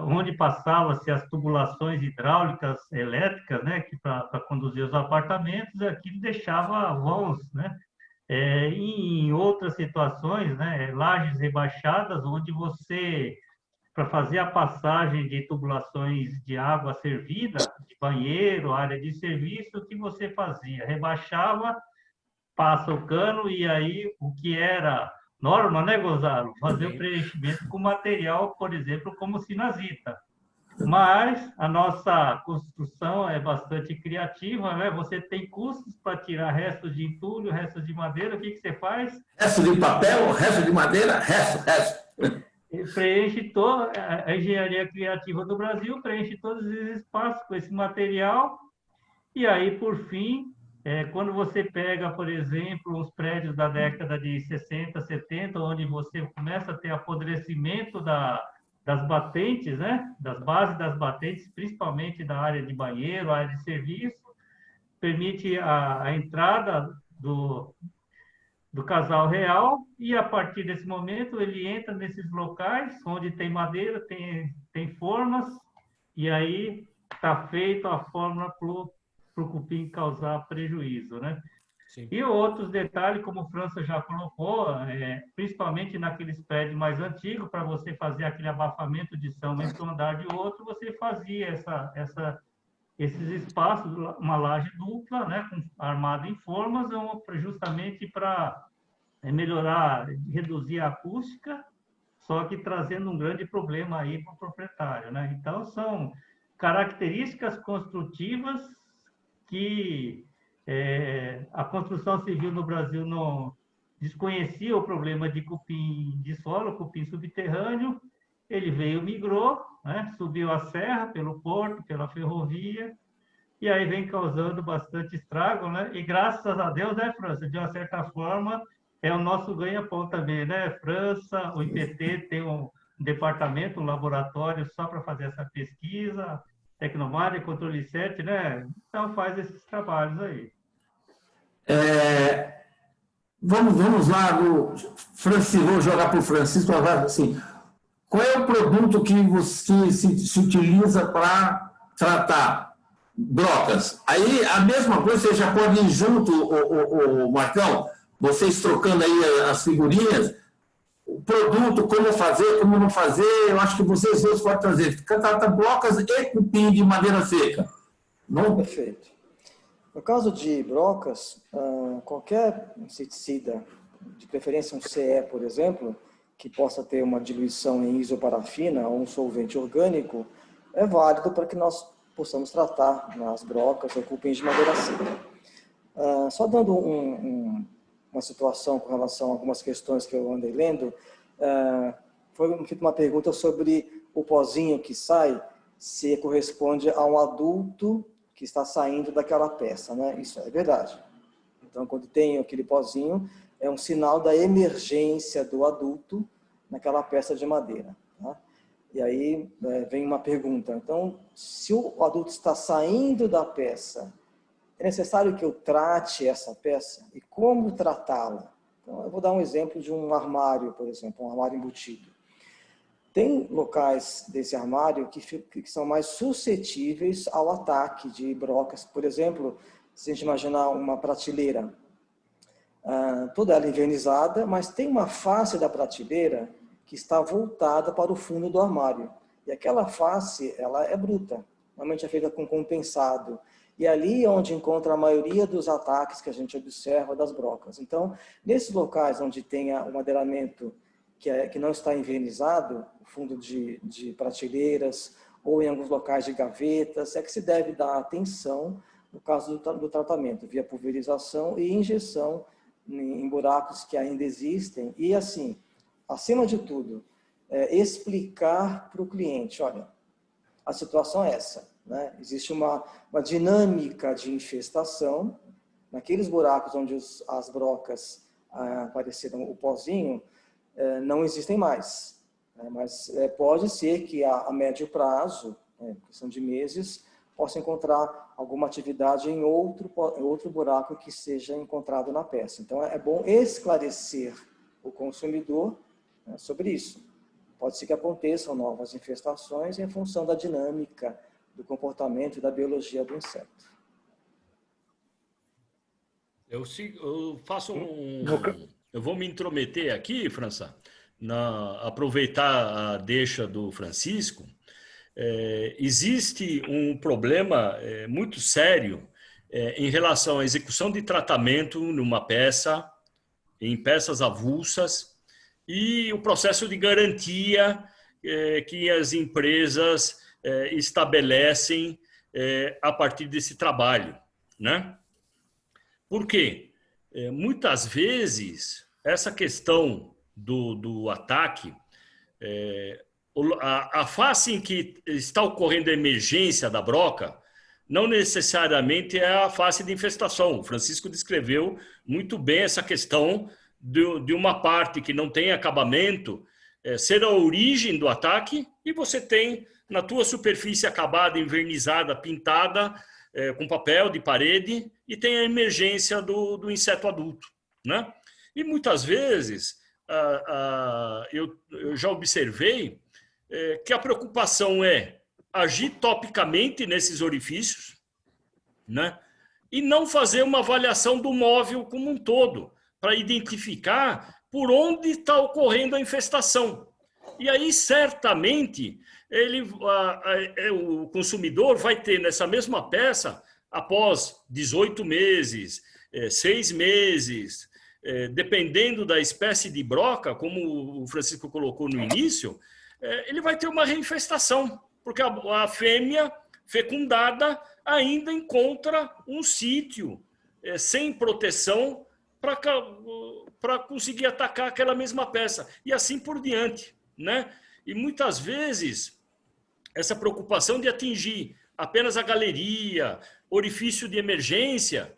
onde passavam-se as tubulações hidráulicas elétricas, né, que para conduzir os apartamentos, aquilo deixava vãos, né? Em outras situações, né, lajes rebaixadas, onde você, para fazer a passagem de tubulações de água servida, de banheiro, área de serviço, o que você fazia? Rebaixava, passa o cano, e aí o que era norma, né, Gonzalo? Fazer o preenchimento com material, por exemplo, como sinazita. Mas a nossa construção é bastante criativa, né? Você tem custos para tirar restos de entulho, restos de madeira, o que você faz? Resto de papel, resto de madeira, resto. Preenche toda a engenharia criativa do Brasil, preenche todos os espaços com esse material, e aí, por fim, quando você pega, por exemplo, os prédios da década de 60, 70, onde você começa a ter apodrecimento das batentes, né? Das bases das batentes, principalmente da área de banheiro, área de serviço, permite a entrada do casal real, e a partir desse momento ele entra nesses locais onde tem madeira, tem formas, e aí está feita a fórmula para o cupim causar prejuízo, né? Sim. E outros detalhes, como o França já colocou, principalmente naqueles prédios mais antigos, para você fazer aquele abafamento de som entre um andar e outro, você fazia esses espaços, uma laje dupla, né, armada em formas, justamente para melhorar, reduzir a acústica, só que trazendo um grande problema aí para o proprietário, né? Então, são características construtivas que a construção civil no Brasil não desconhecia o problema de cupim de solo, cupim subterrâneo. Ele migrou, né? Subiu a serra pelo porto, pela ferrovia, e aí vem causando bastante estrago, né? E graças a Deus, né, França, de uma certa forma, é o nosso ganha-pão também, né? França, o IPT tem um departamento, um laboratório só para fazer essa pesquisa, Tecnomar e Controle 7, né? Então faz esses trabalhos aí. Vamos lá, Francisco, vou jogar para o Francisco agora, assim, qual é o produto que você se utiliza para tratar brocas? Aí a mesma coisa, você já pode ir junto, o Marcão, vocês trocando aí as figurinhas, o produto, como fazer, como não fazer, eu acho que vocês dois podem trazer. Trata brocas e cupim de madeira seca. Não? Perfeito. No caso de brocas, qualquer inseticida, de preferência um CE, por exemplo, que possa ter uma diluição em isoparafina ou um solvente orgânico, é válido para que nós possamos tratar nas brocas ou cupins de madeira seca. Só dando uma situação com relação a algumas questões que eu andei lendo, foi feita uma pergunta sobre o pozinho que sai, se corresponde a um adulto que está saindo daquela peça, né? Isso é verdade. Então, quando tem aquele pozinho, é um sinal da emergência do adulto naquela peça de madeira. Tá? E aí vem uma pergunta. Então, se o adulto está saindo da peça, é necessário que eu trate essa peça? E como tratá-la? Então, eu vou dar um exemplo de um armário, por exemplo, um armário embutido. Tem locais desse armário que são mais suscetíveis ao ataque de brocas. Por exemplo, se a gente imaginar uma prateleira, toda ela invernizada, mas tem uma face da prateleira que está voltada para o fundo do armário. E aquela face, ela é bruta. Normalmente é feita com compensado. E ali é onde encontra a maioria dos ataques que a gente observa das brocas. Então, nesses locais onde tem o madeiramento que não está invernizado, o fundo de prateleiras, ou em alguns locais de gavetas, é que se deve dar atenção no caso do tratamento, via pulverização e injeção em buracos que ainda existem. E assim, acima de tudo, explicar para o cliente, olha, a situação é essa, né? Existe uma dinâmica de infestação naqueles buracos onde as brocas apareceram, o pozinho, não existem mais, né? Mas pode ser que a médio prazo, questão de meses, possa encontrar alguma atividade em outro buraco que seja encontrado na peça. Então, é bom esclarecer o consumidor, né, sobre isso. Pode ser que aconteçam novas infestações em função da dinâmica do comportamento e da biologia do inseto. Eu faço eu vou me intrometer aqui, França, aproveitar a deixa do Francisco. Existe um problema muito sério em relação à execução de tratamento numa peça, em peças avulsas, e o processo de garantia que as empresas estabelecem a partir desse trabalho, né? Por quê? Muitas vezes, essa questão do ataque, a fase em que está ocorrendo a emergência da broca, não necessariamente é a fase de infestação. O Francisco descreveu muito bem essa questão de uma parte que não tem acabamento ser a origem do ataque, e você tem na tua superfície acabada, envernizada, pintada, com papel de parede, e tem a emergência do inseto adulto, né? E muitas vezes eu já observei que a preocupação é agir topicamente nesses orifícios, né? E não fazer uma avaliação do móvel como um todo, para identificar por onde está ocorrendo a infestação. E aí, certamente, o consumidor vai ter nessa mesma peça, após 18 meses, 6 meses, dependendo da espécie de broca, como o Francisco colocou no início, ele vai ter uma reinfestação, porque a fêmea fecundada ainda encontra um sítio sem proteção para conseguir atacar aquela mesma peça, e assim por diante, né? E muitas vezes essa preocupação de atingir apenas a galeria, orifício de emergência,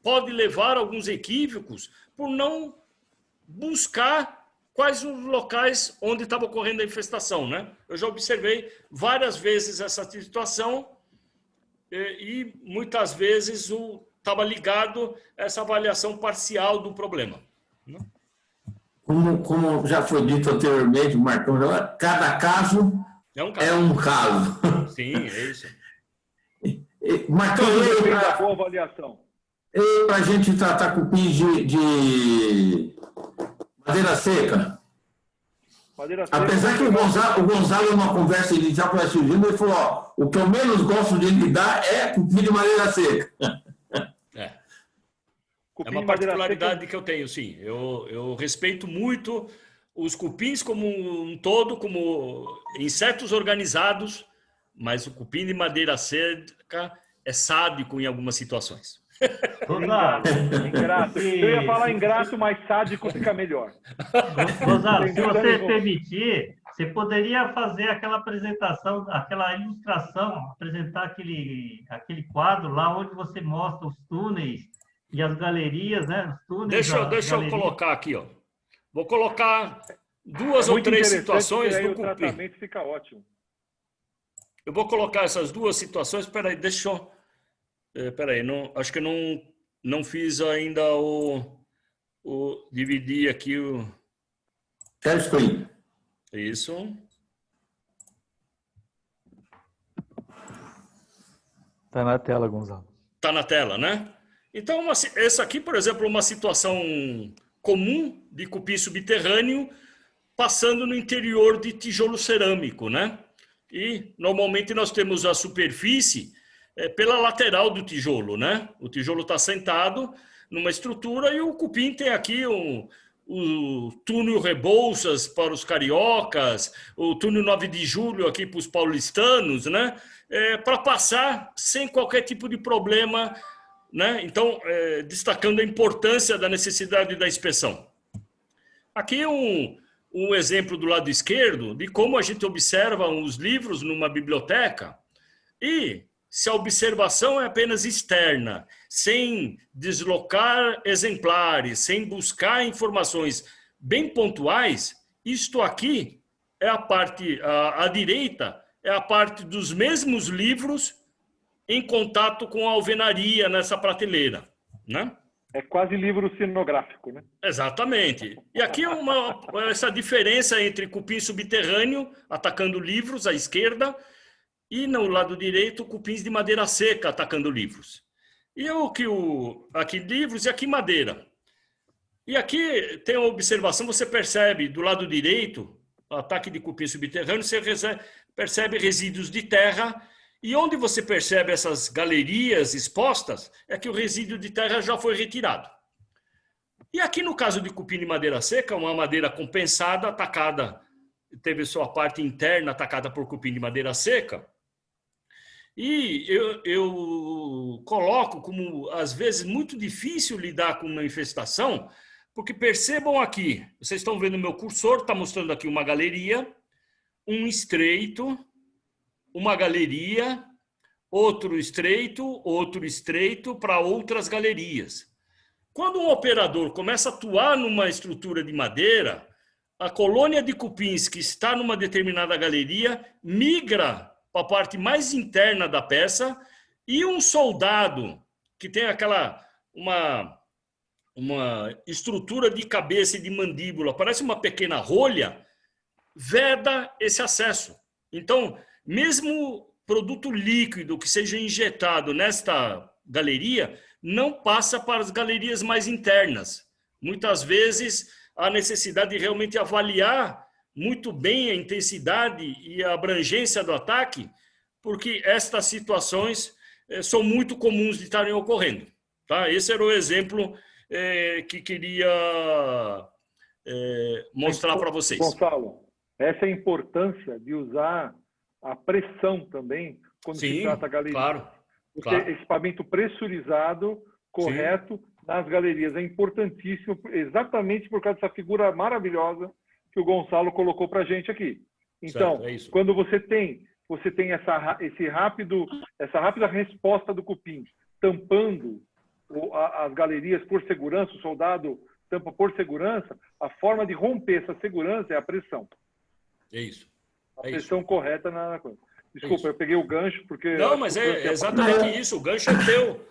pode levar a alguns equívocos por não buscar quais os locais onde estava ocorrendo a infestação, né? Eu já observei várias vezes essa situação e muitas vezes estava ligado a essa avaliação parcial do problema. Como já foi dito anteriormente, Marcão, cada caso é um caso. Sim, é isso. Marcão, boa avaliação. Para a gente tratar cupins de madeira seca. Apesar que o Gonzalo, numa conversa inicial com a Silvina, ele falou: ó, o que eu menos gosto de lidar é cupim de madeira seca. É uma particularidade que eu tenho, sim. Eu respeito muito os cupins como um todo, como insetos organizados, mas o cupim de madeira seca é sádico em algumas situações. Ingrato. Eu ia falar ingrato, mas sádico fica melhor. Gonzalo, se você permitir, você poderia fazer aquela apresentação, aquela ilustração, apresentar aquele quadro lá onde você mostra os túneis e as galerias, né? Os túneis, deixa eu colocar aqui, ó. Vou colocar 2 ou 3 situações do cupim. O tratamento fica ótimo. Eu vou colocar essas 2 situações. Peraí, deixa eu... Peraí, acho que eu não fiz ainda dividir aqui o... Share screen. Isso. Está na tela, Gonzalo. Está na tela, né? Então, essa aqui, por exemplo, é uma situação comum de cupim subterrâneo passando no interior de tijolo cerâmico, né? E, normalmente, nós temos a superfície pela lateral do tijolo, né? O tijolo está sentado numa estrutura e o cupim tem aqui o túnel Rebouças para os cariocas, o túnel 9 de julho aqui para os paulistanos, né? Para passar sem qualquer tipo de problema, né? Então, destacando a importância da necessidade da inspeção. Aqui um exemplo do lado esquerdo de como a gente observa os livros numa biblioteca e se a observação é apenas externa, sem deslocar exemplares, sem buscar informações bem pontuais, isto aqui é a parte, à direita, é a parte dos mesmos livros em contato com a alvenaria nessa prateleira, né? É quase livro cenográfico, né? Exatamente. E aqui essa diferença entre cupim subterrâneo, atacando livros à esquerda, e no lado direito, cupins de madeira seca, atacando livros. E aqui livros e aqui madeira. E aqui tem uma observação, você percebe do lado direito, o ataque de cupim subterrâneo, você percebe resíduos de terra, e onde você percebe essas galerias expostas, é que o resíduo de terra já foi retirado. E aqui no caso de cupim de madeira seca, uma madeira compensada, atacada, teve sua parte interna atacada por cupim de madeira seca, e eu coloco como, às vezes, muito difícil lidar com uma infestação, porque percebam aqui, vocês estão vendo o meu cursor, está mostrando aqui uma galeria, um estreito, uma galeria, outro estreito para outras galerias. Quando um operador começa a atuar numa estrutura de madeira, a colônia de cupins que está numa determinada galeria migra para a parte mais interna da peça e um soldado que tem uma estrutura de cabeça e de mandíbula, parece uma pequena rolha, veda esse acesso. Então, mesmo produto líquido que seja injetado nesta galeria, não passa para as galerias mais internas. Muitas vezes, há necessidade de realmente avaliar muito bem a intensidade e a abrangência do ataque, porque estas situações são muito comuns de estarem ocorrendo. Tá? Esse era o exemplo que queria mostrar para vocês. Gonçalo, essa é a importância de usar a pressão também quando se trata da galeria. Claro. Equipamento pressurizado, correto, nas galerias. É importantíssimo, exatamente por causa dessa figura maravilhosa que o Gonçalo colocou para a gente aqui. Então, quando você tem essa rápida resposta do cupim, tampando as galerias por segurança, o soldado tampa por segurança, a forma de romper essa segurança é a pressão. É isso. A pressão correta na coisa. Desculpa, eu peguei o gancho porque... Não, mas é exatamente isso. O gancho é teu.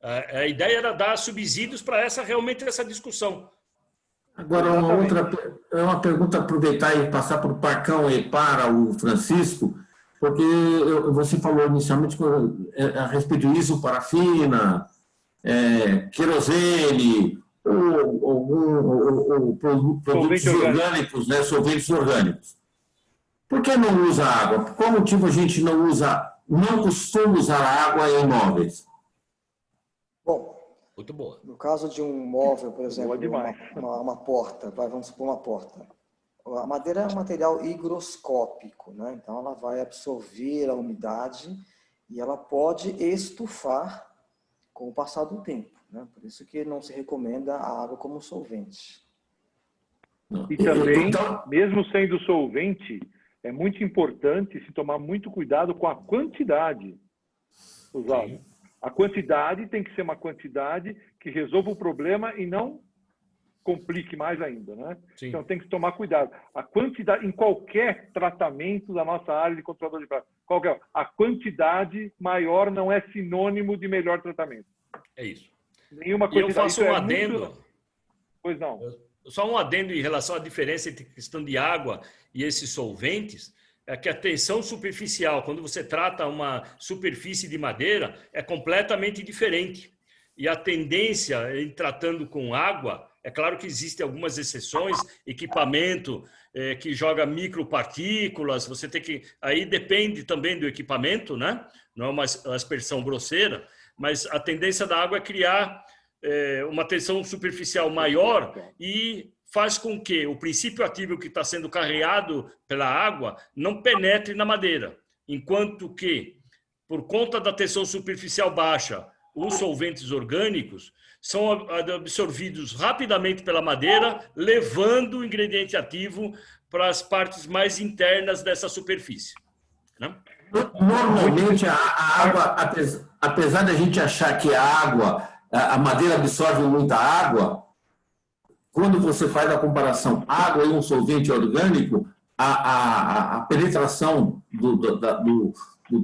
A ideia era dar subsídios para realmente essa discussão. Agora, uma pergunta, aproveitar e passar para o Pacão e para o Francisco, porque você falou inicialmente a respeito de isoparafina, querosene, ou produtos orgânicos, né, solventes orgânicos. Por que não usa água? Por qual motivo a gente não costuma usar água em móveis? Bom, muito boa. No caso de um móvel, por exemplo, uma porta, vamos supor uma porta. A madeira é um material higroscópico, né? Então ela vai absorver a umidade e ela pode estufar com o passar do tempo, né? Por isso que não se recomenda a água como solvente. E também, mesmo sendo solvente, é muito importante se tomar muito cuidado com a quantidade usada. A quantidade tem que ser uma quantidade que resolva o problema e não complique mais ainda, né? Sim. Então tem que tomar cuidado. A quantidade, em qualquer tratamento da nossa área de controlador de prazo, a quantidade maior não é sinônimo de melhor tratamento. É isso. Nenhuma quantidade. E eu faço um adendo. Muito... Pois não. Só um adendo em relação à diferença entre questão de água e esses solventes, é que a tensão superficial, quando você trata uma superfície de madeira, é completamente diferente. E a tendência em tratando com água, é claro que existem algumas exceções, equipamento que joga micropartículas, você tem que... Aí depende também do equipamento, né? Não é uma aspersão grosseira, mas a tendência da água é criar uma tensão superficial maior e faz com que o princípio ativo que está sendo carreado pela água não penetre na madeira, enquanto que, por conta da tensão superficial baixa, os solventes orgânicos são absorvidos rapidamente pela madeira, levando o ingrediente ativo para as partes mais internas dessa superfície, né? Normalmente, a água, apesar de a gente achar que a madeira absorve muita água, quando você faz a comparação água e um solvente orgânico, a penetração do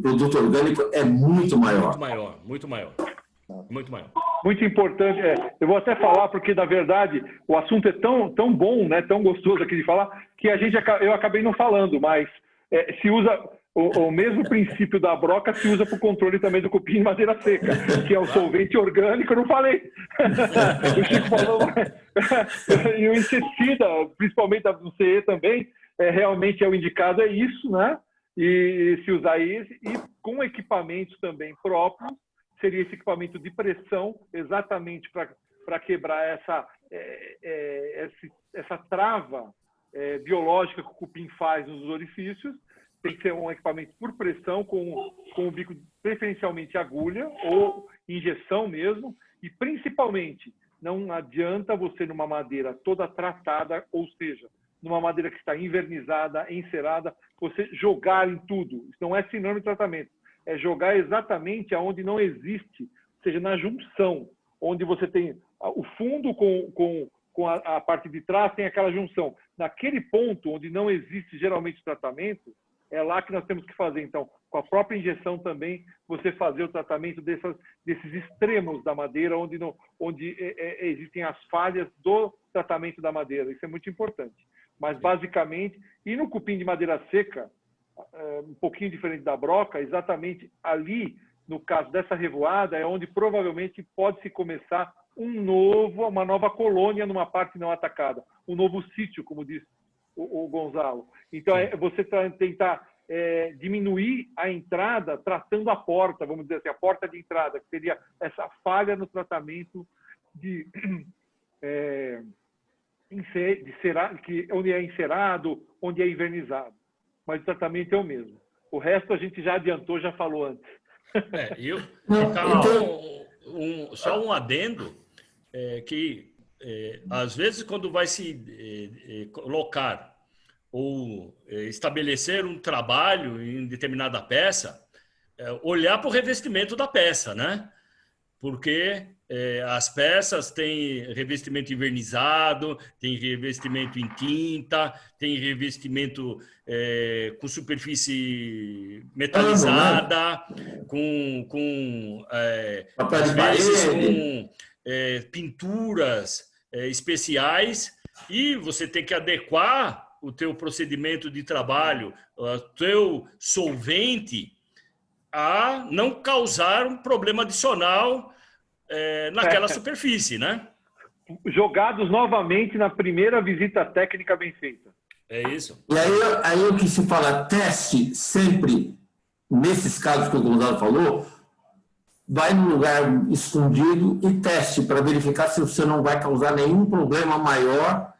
produto orgânico é muito maior. Muito maior. Muito importante. Eu vou até falar, porque, na verdade, o assunto é tão bom, né, tão gostoso aqui de falar, que eu acabei não falando, mas se usa o mesmo princípio da broca, se usa para o controle também do cupim de madeira seca, que é o solvente orgânico, eu não falei. O Chico falou. E o inseticida, principalmente do CE também, realmente é o indicado, é isso, né? E se usar esse, e com equipamentos também próprios, seria esse equipamento de pressão, exatamente para quebrar essa trava biológica que o cupim faz nos orifícios. Tem que ser um equipamento por pressão, com o bico preferencialmente agulha ou injeção mesmo, e principalmente não adianta você, numa madeira toda tratada, ou seja, numa madeira que está invernizada, encerada, você jogar em tudo. Isso não é sinônimo de tratamento. É jogar exatamente aonde não existe, ou seja, na junção, onde você tem o fundo com a parte de trás, tem aquela junção. Naquele ponto onde não existe geralmente tratamento, é lá que nós temos que fazer. Então, com a própria injeção também, você fazer o tratamento desses extremos da madeira, onde existem as falhas do tratamento da madeira. Isso é muito importante. Mas, basicamente, e no cupim de madeira seca, um pouquinho diferente da broca, exatamente ali, no caso dessa revoada, é onde provavelmente pode-se começar uma nova colônia numa parte não atacada, um novo sítio, como disse o Gonzalo. Então, você tentar diminuir a entrada tratando a porta, vamos dizer assim, a porta de entrada, que seria essa falha no tratamento onde é encerado, onde é invernizado. Mas o tratamento é o mesmo. O resto a gente já adiantou, já falou antes. Só um adendo, que às vezes quando vai se colocar ou estabelecer um trabalho em determinada peça, olhar para o revestimento da peça, né? Porque as peças têm revestimento invernizado, tem revestimento em tinta, tem revestimento com superfície metalizada, às vezes com pinturas especiais, e você tem que adequar o teu procedimento de trabalho, o teu solvente, a não causar um problema adicional naquela superfície, né? Jogados novamente na primeira visita técnica bem feita. É isso. E aí o que se fala, teste sempre, nesses casos que o Gonzalo falou, vai num lugar escondido e teste para verificar se você não vai causar nenhum problema maior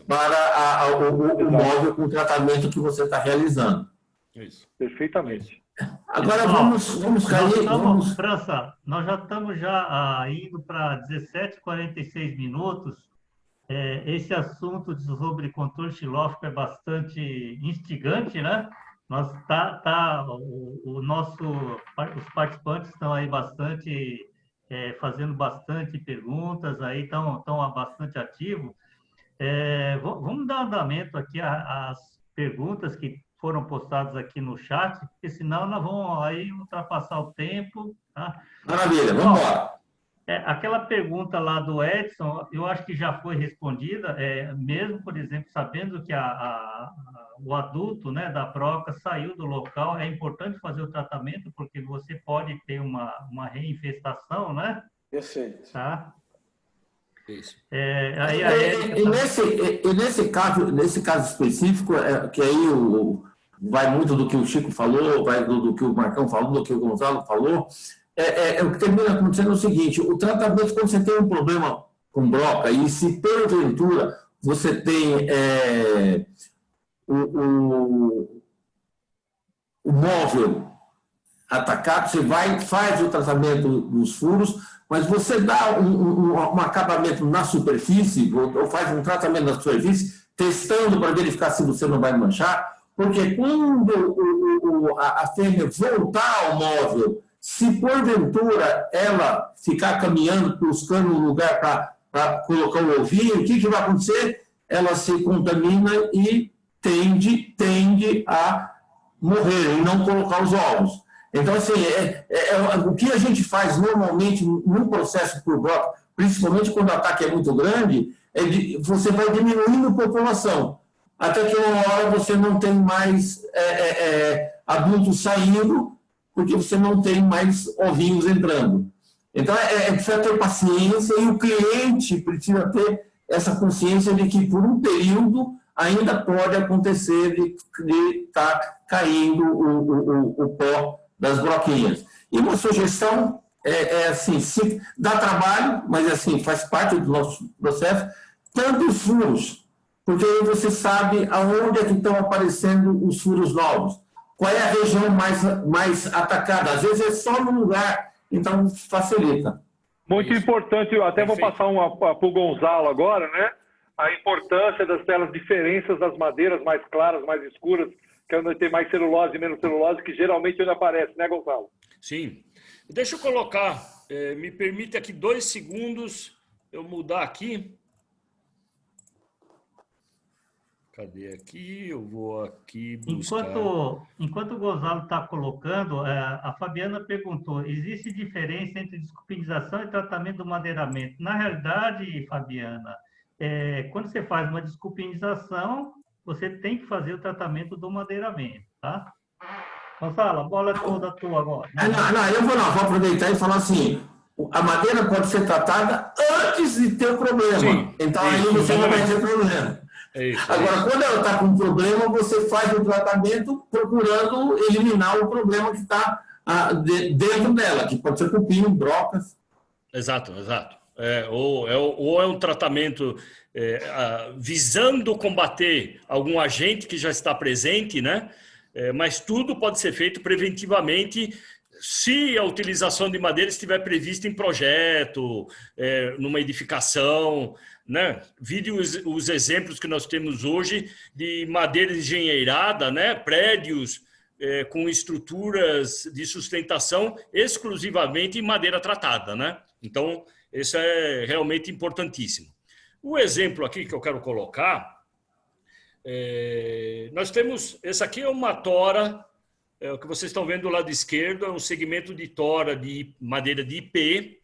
para o móvel com o tratamento que você está realizando. Isso. Perfeitamente. Agora vamos cair. França, nós já estamos indo para 17h46 minutos. Esse assunto sobre controle xilófico é bastante instigante, né? Os participantes estão aí fazendo bastante perguntas, aí estão bastante ativos. Vamos dar andamento aqui às perguntas que foram postadas aqui no chat, porque senão nós vamos aí ultrapassar o tempo. Tá? Maravilha, vamos embora. Aquela pergunta lá do Edson, eu acho que já foi respondida, mesmo, por exemplo, sabendo que o adulto, né, da broca saiu do local, é importante fazer o tratamento, porque você pode ter uma reinfestação, né? Perfeito. Tá? Isso. Nesse caso específico, que aí vai muito do que o Chico falou, vai do que o Marcão falou, do que o Gonzalo falou, o que termina acontecendo é o seguinte: o tratamento, quando você tem um problema com broca, e se porventura você tem o móvel atacado, você faz o tratamento dos furos, mas você dá um acabamento na superfície, ou faz um tratamento na superfície, testando para verificar se você não vai manchar, porque quando a fêmea voltar ao móvel, se porventura ela ficar caminhando, buscando um lugar para colocar o ovinho, o que vai acontecer? Ela se contamina e tende a morrer e não colocar os ovos. Então, assim, o que a gente faz normalmente no processo por broca, principalmente quando o ataque é muito grande, você vai diminuindo a população, até que uma hora você não tem mais adultos saindo, porque você não tem mais ovinhos entrando. Então, precisa ter paciência e o cliente precisa ter essa consciência de que, por um período, ainda pode acontecer de estar caindo o pó das broquinhas. E uma sugestão assim, dá trabalho, mas assim, faz parte do nosso processo, tanto os furos, porque aí você sabe aonde é que estão aparecendo os furos novos. Qual é a região mais atacada? Às vezes é só no lugar, então facilita. Muito importante, eu até vou passar para o Gonzalo agora, né? A importância das diferenças das madeiras mais claras, mais escuras, que é onde tem mais celulose e menos celulose, que geralmente onde aparece, né, Gonzalo? Sim. Deixa eu colocar, me permite aqui 2 segundos, eu mudar aqui. Cadê aqui? Eu vou aqui buscar. Enquanto o Gonzalo está colocando, a Fabiana perguntou, existe diferença entre descupinização e tratamento do madeiramento? Na realidade, Fabiana, quando você faz uma descupinização, você tem que fazer o tratamento do madeiramento, tá? Gonzalo, a bola é toda tua agora. Eu vou aproveitar e falar assim, a madeira pode ser tratada antes de ter o problema. Sim, então aí você não vai ter problema. Agora, quando ela está com problema, você faz o tratamento procurando eliminar o problema que está dentro dela, que pode ser cupim, brocas. Exato. Ou é um tratamento visando combater algum agente que já está presente, né? Mas tudo pode ser feito preventivamente se a utilização de madeira estiver prevista em projeto, numa edificação, né? Vide os exemplos que nós temos hoje de madeira engenheirada, né? Prédios com estruturas de sustentação exclusivamente em madeira tratada, né? Então, isso é realmente importantíssimo. O exemplo aqui que eu quero colocar, nós temos, essa aqui é uma tora, o que vocês estão vendo do lado esquerdo é um segmento de tora de madeira de IP,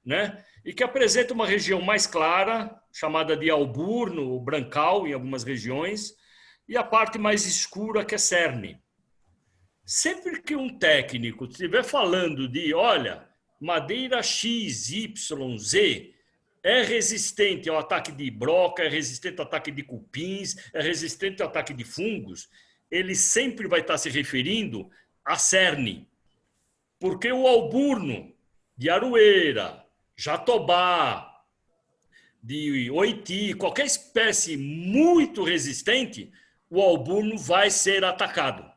né? E que apresenta uma região mais clara, chamada de alburno, ou brancal, em algumas regiões, e a parte mais escura, que é cerne. Sempre que um técnico estiver falando de, olha, madeira X, Y, Z é resistente ao ataque de broca, é resistente ao ataque de cupins, é resistente ao ataque de fungos, ele sempre vai estar se referindo a cerne. Porque o alburno de aroeira, jatobá, de oiti, qualquer espécie muito resistente, o alburno vai ser atacado.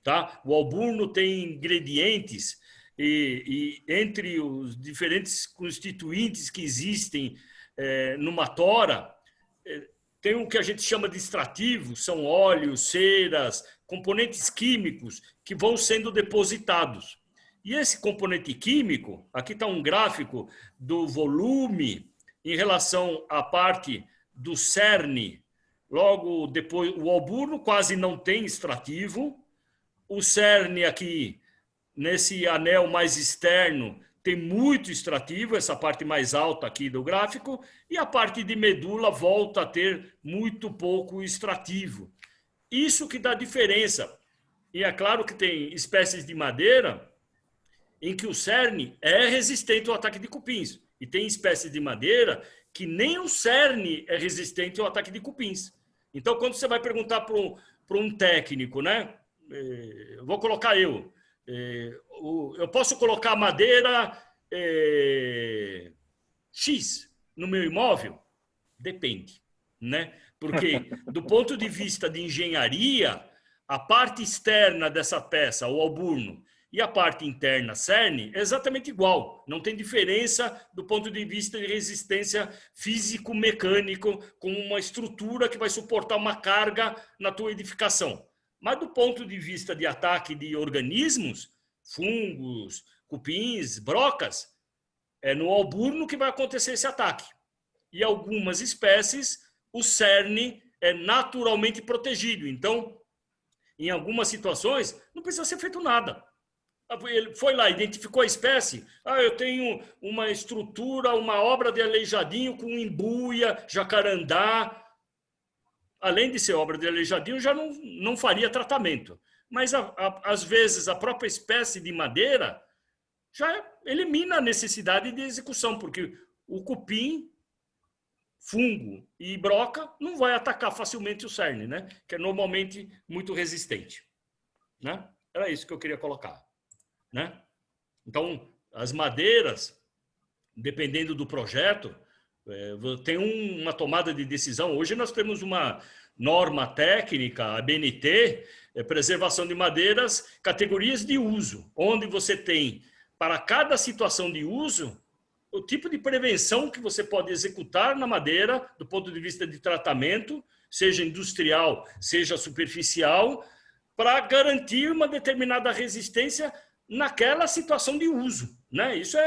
Tá? O alburno tem ingredientes e entre os diferentes constituintes que existem numa tora, tem o que a gente chama de extrativo, são óleos, ceras, componentes químicos que vão sendo depositados. E esse componente químico, aqui está um gráfico do volume em relação à parte do cerne. Logo depois, o alburno quase não tem extrativo. O cerne aqui, nesse anel mais externo, tem muito extrativo, essa parte mais alta aqui do gráfico, e a parte de medula volta a ter muito pouco extrativo. Isso que dá diferença. E é claro que tem espécies de madeira em que o cerne é resistente ao ataque de cupins. E tem espécies de madeira que nem o cerne é resistente ao ataque de cupins. Então, quando você vai perguntar para um técnico, né? Vou colocar eu posso colocar madeira X no meu imóvel? Depende, né? Porque do ponto de vista de engenharia, a parte externa dessa peça, o alburno, e a parte interna CERN é exatamente igual. Não tem diferença do ponto de vista de resistência físico-mecânico, com uma estrutura que vai suportar uma carga na tua edificação. Mas do ponto de vista de ataque de organismos, fungos, cupins, brocas, é no alburno que vai acontecer esse ataque. E algumas espécies, o CERN é naturalmente protegido. Então, em algumas situações, não precisa ser feito nada. Ele foi lá, identificou a espécie. Eu tenho uma estrutura, uma obra de aleijadinho com embuia, jacarandá. Além de ser obra de aleijadinho, já não faria tratamento. Mas, às vezes, a própria espécie de madeira já elimina a necessidade de execução, porque o cupim, fungo e broca não vai atacar facilmente o CERN, né? Que é normalmente muito resistente. Né? Era isso que eu queria colocar. Né? Então, as madeiras, dependendo do projeto, tem uma tomada de decisão. Hoje nós temos uma norma técnica, a BNT, preservação de madeiras, categorias de uso, onde você tem, para cada situação de uso, o tipo de prevenção que você pode executar na madeira, do ponto de vista de tratamento, seja industrial, seja superficial, para garantir uma determinada resistência naquela situação de uso. Né? Isso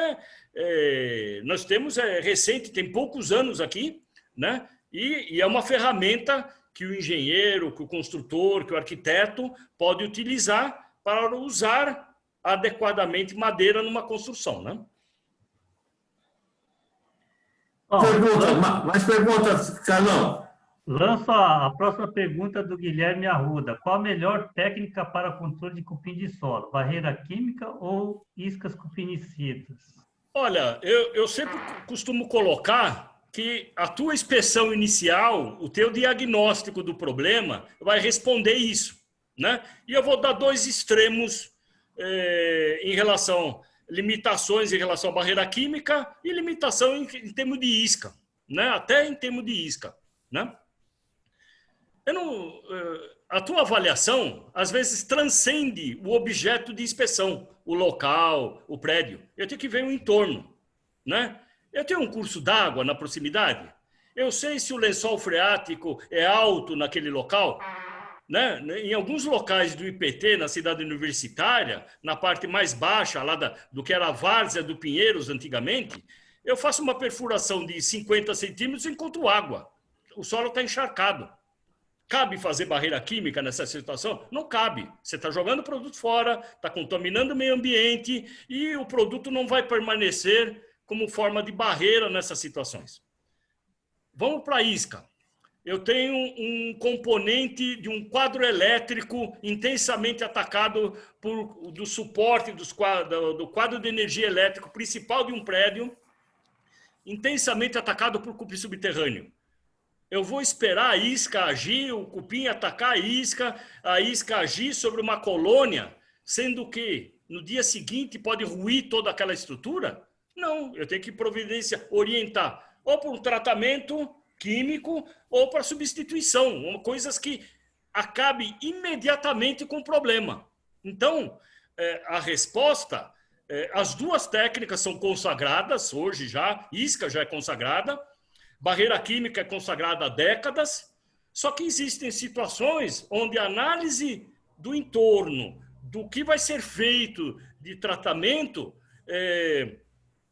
nós temos, recente, tem poucos anos aqui, né? E é uma ferramenta que o engenheiro, que o construtor, que o arquiteto pode utilizar para usar adequadamente madeira numa construção. Né? Mais perguntas, Carlão? Lanço a próxima pergunta do Guilherme Arruda. Qual a melhor técnica para controle de cupim de solo? Barreira química ou iscas cupinicidas? Olha, eu sempre costumo colocar que a tua inspeção inicial, o teu diagnóstico do problema, vai responder isso. Né? E eu vou dar dois extremos em relação limitações em relação à barreira química e limitação em termos de isca, né? Até em termos de isca. Né? A tua avaliação, às vezes, transcende o objeto de inspeção, o local, o prédio. Eu tenho que ver o entorno. Né? Eu tenho um curso d'água na proximidade. Eu sei se o lençol freático é alto naquele local. Né? Em alguns locais do IPT, na cidade universitária, na parte mais baixa lá do que era a várzea do Pinheiros antigamente, eu faço uma perfuração de 50 centímetros e encontro água. O solo está encharcado. Cabe fazer barreira química nessa situação? Não cabe. Você está jogando o produto fora, está contaminando o meio ambiente e o produto não vai permanecer como forma de barreira nessas situações. Vamos para a isca. Eu tenho um componente de um quadro elétrico intensamente atacado do suporte do quadro de energia elétrico principal de um prédio, intensamente atacado por cupim subterrâneo. Eu vou esperar a isca agir, o cupim atacar a isca agir sobre uma colônia, sendo que no dia seguinte pode ruir toda aquela estrutura? Não, eu tenho que orientar ou por um tratamento químico ou para substituição, coisas que acabem imediatamente com o problema. Então, a resposta, as duas técnicas são consagradas, hoje já, isca já é consagrada, barreira química é consagrada há décadas, só que existem situações onde a análise do entorno, do que vai ser feito de tratamento,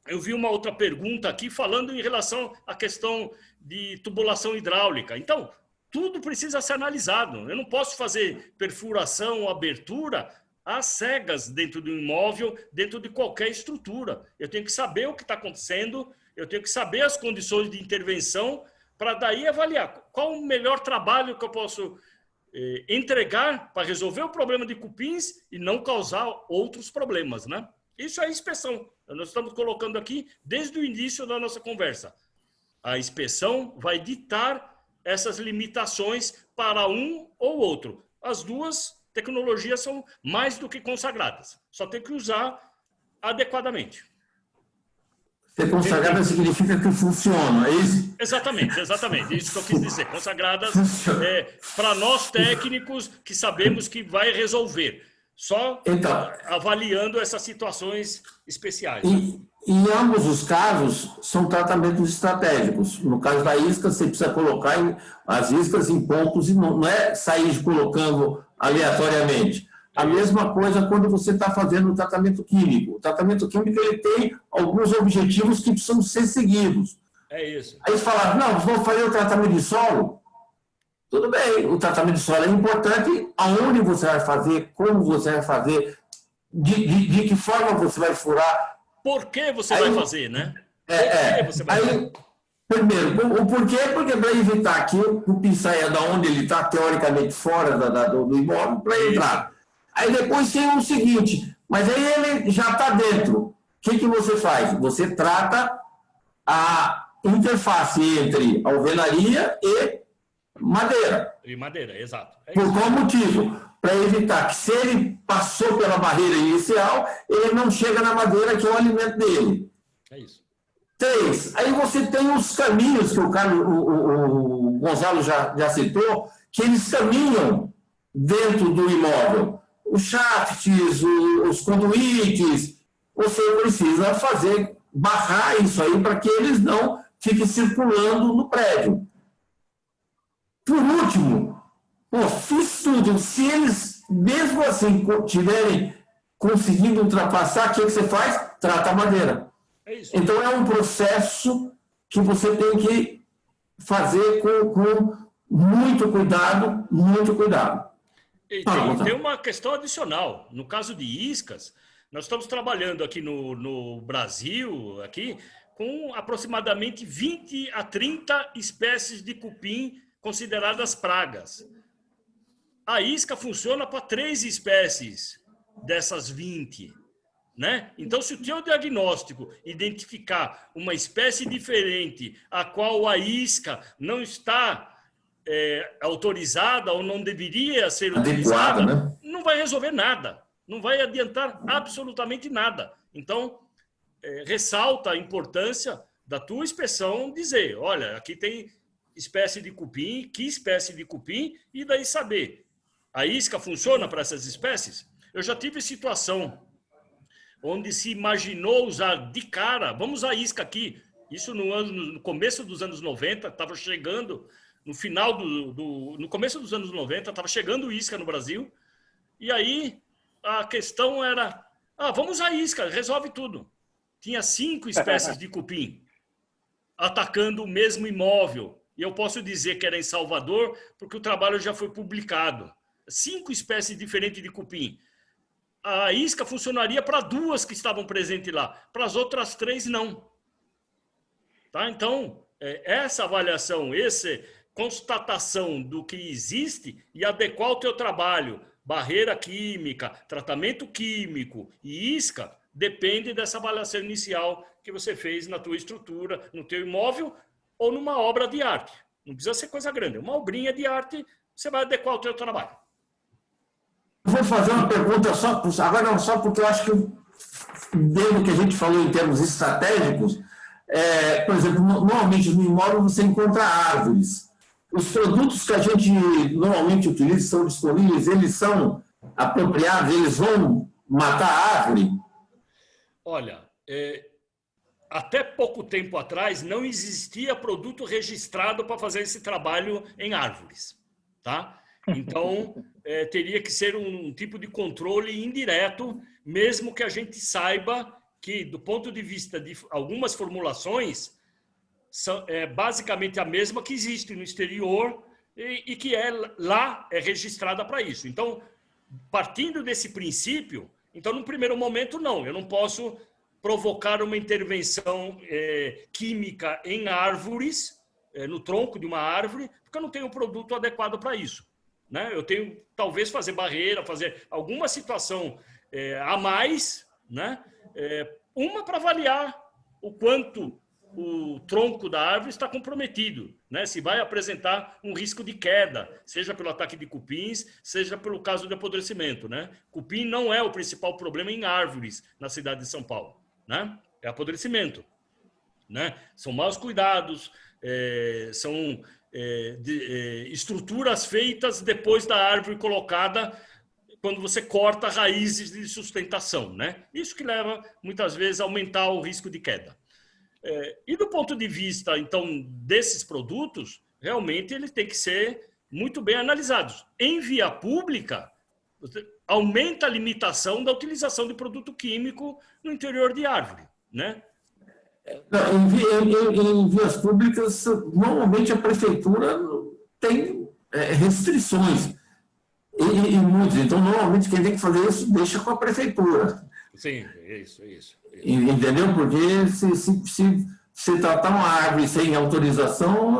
eu vi uma outra pergunta aqui falando em relação à questão de tubulação hidráulica. Então, tudo precisa ser analisado. Eu não posso fazer perfuração ou abertura às cegas dentro do imóvel, dentro de qualquer estrutura. Eu tenho que saber o que está acontecendo, eu tenho que saber as condições de intervenção para daí avaliar qual o melhor trabalho que eu posso entregar para resolver o problema de cupins e não causar outros problemas, né? Isso é inspeção. Nós estamos colocando aqui desde o início da nossa conversa. A inspeção vai ditar essas limitações para um ou outro. As duas tecnologias são mais do que consagradas. Só tem que usar adequadamente. Ser consagrada significa que funciona, é isso? Exatamente. Isso que eu quis dizer. Consagradas para nós técnicos que sabemos que vai resolver. só Então, avaliando essas situações especiais. em ambos os casos, são tratamentos estratégicos. No caso da isca, você precisa colocar as iscas em pontos, e não é sair colocando aleatoriamente. A mesma coisa quando você está fazendo o tratamento químico. O tratamento químico ele tem alguns objetivos que precisam ser seguidos. É isso. Aí eles falaram, não, vamos fazer o tratamento de solo? Tudo bem, o tratamento de solo é importante. Aonde você vai fazer, como você vai fazer, de que forma você vai furar. Por que você vai fazer, né? Você vai fazer? Primeiro, o porquê? Porque para evitar que o cupim saia da onde ele está, teoricamente, fora do imóvel, para entrar. Aí depois tem o seguinte, mas aí ele já está dentro. O que você faz? Você trata a interface entre alvenaria e madeira. E madeira, exato. Por qual motivo? Para evitar que, se ele passou pela barreira inicial, ele não chega na madeira, que é o alimento dele. É isso. 3. Aí você tem os caminhos que o Gonzalo já citou, que eles caminham dentro do imóvel. Os shafts, os conduítes, você precisa barrar isso aí para que eles não fiquem circulando no prédio. Por último, fiz tudo. Se eles, mesmo assim, tiverem conseguindo ultrapassar, o que você faz? Trata a madeira. É isso. Então, é um processo que você tem que fazer com muito cuidado, muito cuidado. E tem uma questão adicional. No caso de iscas, nós estamos trabalhando aqui no Brasil, aqui, com aproximadamente 20 a 30 espécies de cupim consideradas pragas. A isca funciona para 3 espécies dessas 20. Né? Então, se o teu diagnóstico identificar uma espécie diferente, a qual a isca não está autorizada ou não deveria ser utilizada, né? Não vai resolver nada, não vai adiantar absolutamente nada. Então, ressalta a importância da tua inspeção dizer, olha, aqui tem espécie de cupim, que espécie de cupim, e daí saber, a isca funciona para essas espécies? Eu já tive situação onde se imaginou usar de cara, vamos usar isca aqui, isso no começo dos anos 90, estava chegando, no começo dos anos 90, estava chegando isca no Brasil, e aí a questão era, vamos usar isca, resolve tudo. Tinha 5 espécies de cupim atacando o mesmo imóvel, e eu posso dizer que era em Salvador, porque o trabalho já foi publicado. 5 espécies diferentes de cupim. A isca funcionaria para 2 que estavam presentes lá, para as outras 3 não. Tá? Então, essa avaliação, essa constatação do que existe e adequar o teu trabalho, barreira química, tratamento químico e isca, depende dessa avaliação inicial que você fez na tua estrutura, no teu imóvel ou numa obra de arte. Não precisa ser coisa grande, uma obrinha de arte, você vai adequar o teu trabalho. Vou fazer uma pergunta agora não só porque eu acho que, dentro do que a gente falou em termos estratégicos, por exemplo, normalmente no imóvel você encontra árvores. Os produtos que a gente normalmente utiliza são disponíveis, eles são apropriados, eles vão matar a árvore? Olha, até pouco tempo atrás não existia produto registrado para fazer esse trabalho em árvores, tá? Então, teria que ser um tipo de controle indireto, mesmo que a gente saiba que, do ponto de vista de algumas formulações, é basicamente a mesma que existe no exterior e que lá é registrada para isso. Então, partindo desse princípio, então, no primeiro momento, não, eu não posso provocar uma intervenção química em árvores, no tronco de uma árvore, porque eu não tenho um produto adequado para isso. Né? Eu tenho, talvez, fazer barreira, fazer alguma situação a mais, né? Uma para avaliar o quanto o tronco da árvore está comprometido, né? Se vai apresentar um risco de queda, seja pelo ataque de cupins, seja pelo caso de apodrecimento, né? Cupim não é o principal problema em árvores na cidade de São Paulo, né? É apodrecimento, né? São maus cuidados, são estruturas feitas depois da árvore colocada quando você corta raízes de sustentação, né? Isso que leva, muitas vezes, a aumentar o risco de queda. E do ponto de vista, então, desses produtos, realmente eles têm que ser muito bem analisados. Em via pública, aumenta a limitação da utilização de produto químico no interior de árvore, né? Em vias públicas, normalmente a prefeitura tem restrições. E muitos. Então, normalmente, quem tem que fazer isso deixa com a prefeitura. Sim, é isso. Entendeu? Porque se tratar uma árvore sem autorização,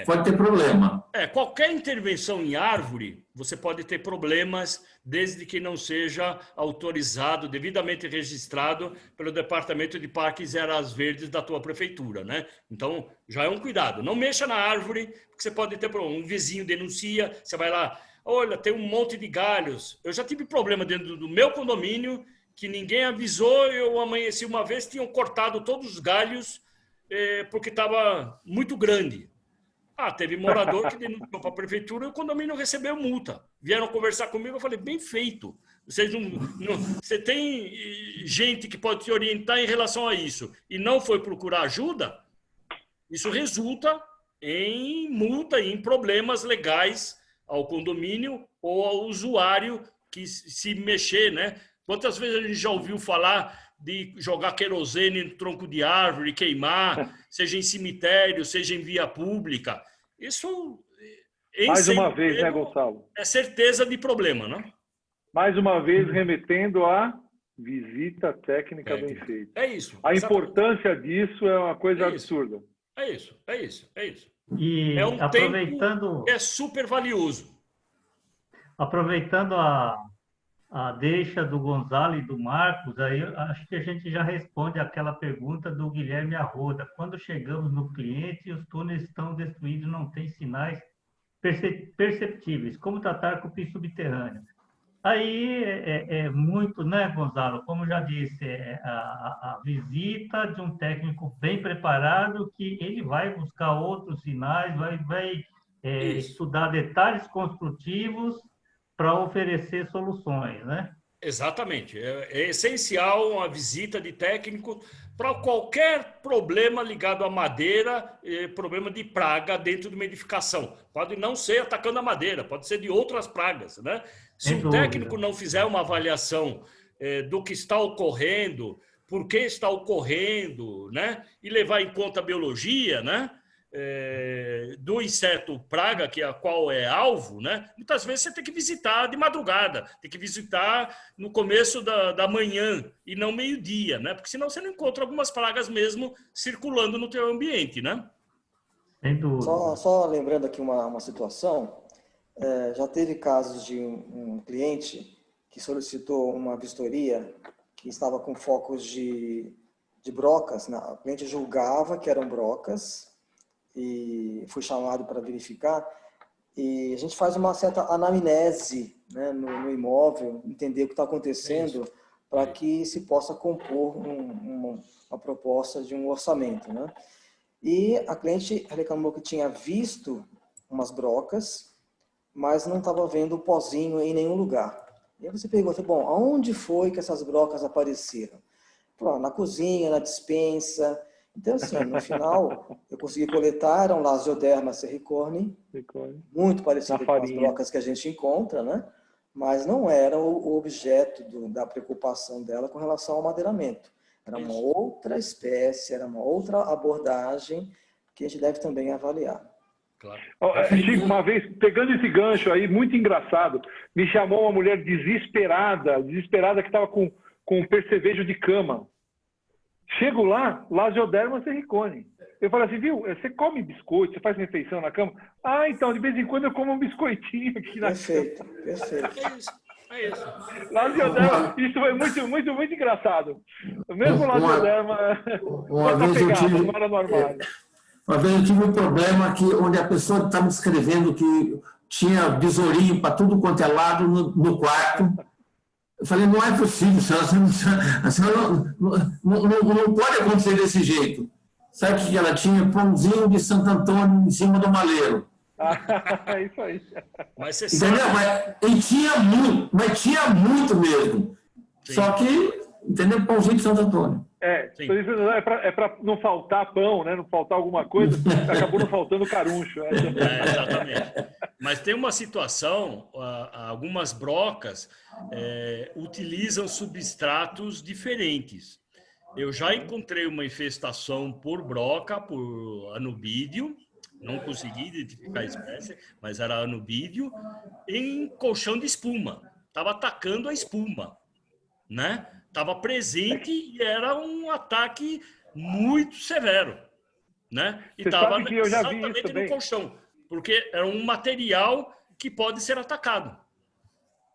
pode ter problema. Qualquer intervenção em árvore, você pode ter problemas desde que não seja autorizado, devidamente registrado pelo Departamento de Parques e Áreas Verdes da tua prefeitura, né? Então, já é um cuidado. Não mexa na árvore, porque você pode ter problema. Um vizinho denuncia, você vai lá, olha, tem um monte de galhos. Eu já tive problema dentro do meu condomínio, que ninguém avisou, eu amanheci uma vez, tinham cortado todos os galhos, porque estava muito grande. Teve morador que denunciou para a prefeitura e o condomínio recebeu multa. Vieram conversar comigo, eu falei, bem feito. Você tem gente que pode te orientar em relação a isso e não foi procurar ajuda, isso resulta em multa e em problemas legais ao condomínio ou ao usuário que se mexer, né? Quantas vezes a gente já ouviu falar de jogar querosene no tronco de árvore, queimar, seja em cemitério, seja em via pública? Isso, mais uma vez, né, Gonçalo? É certeza de problema, né? Mais uma vez, remetendo à visita técnica bem feita. É isso. A importância disso é uma coisa absurda. É isso. E é um aproveitando, tempo que é super valioso. Aproveitando a deixa do Gonzalo e do Marcos, aí acho que a gente já responde aquela pergunta do Guilherme Arruda. Quando chegamos no cliente, os túneis estão destruídos, não tem sinais perceptíveis. Como tratar cupim subterrâneo? Aí é muito, né, Gonzalo? Como já disse, a visita de um técnico bem preparado, que ele vai buscar outros sinais, vai estudar detalhes construtivos para oferecer soluções, né? Exatamente. É essencial uma visita de técnico para qualquer problema ligado à madeira, problema de praga dentro de uma edificação. Pode não ser atacando a madeira, pode ser de outras pragas, né? Se o técnico não fizer uma avaliação do que está ocorrendo, por que está ocorrendo, né? E levar em conta a biologia, né? Do inseto praga, que é a qual é alvo, né? Muitas vezes você tem que visitar de madrugada, tem que visitar no começo da manhã e não meio-dia, né? Porque senão você não encontra algumas pragas mesmo circulando no teu ambiente, né? Só lembrando aqui uma situação, já teve casos de um cliente que solicitou uma vistoria que estava com focos de brocas, né? O cliente julgava que eram brocas e foi chamado para verificar, e a gente faz uma certa anamnese, né, no imóvel, entender o que está acontecendo, para que se possa compor uma proposta de um orçamento, né? E a cliente reclamou que tinha visto umas brocas, mas não estava vendo o pozinho em nenhum lugar. E aí você pergunta, bom, aonde foi que essas brocas apareceram? Falou, na cozinha, na despensa. Então, assim, no final, eu consegui coletar, eram Lasioderma serricorni, muito parecido com as brocas que a gente encontra, né? Mas não era o objeto da preocupação dela com relação ao madeiramento. Era uma outra espécie, era uma outra abordagem que a gente deve também avaliar. Claro. Chico, uma vez, pegando esse gancho aí, muito engraçado, me chamou uma mulher desesperada que estava com percevejo de cama. Chego lá, Lasioderma serricorni. Eu falo assim, viu, você come biscoito, você faz refeição na cama? Então, de vez em quando eu como um biscoitinho aqui na Perfeito, cama. perfeito. É isso. Lasioderma, isso foi muito engraçado. O mesmo Lasioderma, não era no armário. Uma vez eu tive um problema onde a pessoa estava escrevendo que tinha besourinho para tudo quanto é lado no quarto. Eu falei, não é possível, a senhora não pode acontecer desse jeito. Sabe o que ela tinha? Pãozinho de Santo Antônio em cima do maleiro. É isso aí. Mas você Entendeu? sabe... Mas tinha muito mesmo. Sim. Só que, entendeu? Pãozinho de Santo Antônio. Sim. É para não faltar pão, né? Não faltar alguma coisa, acabou não faltando caruncho. Exatamente. Mas tem uma situação, algumas brocas utilizam substratos diferentes. Eu já encontrei uma infestação por broca, por anubídeo, não consegui identificar a espécie, mas era anubídeo, em colchão de espuma. Estava atacando a espuma, né? Estava presente e era um ataque muito severo, né? E Você estava sabe que eu já vi isso exatamente no também. colchão, porque era um material que pode ser atacado.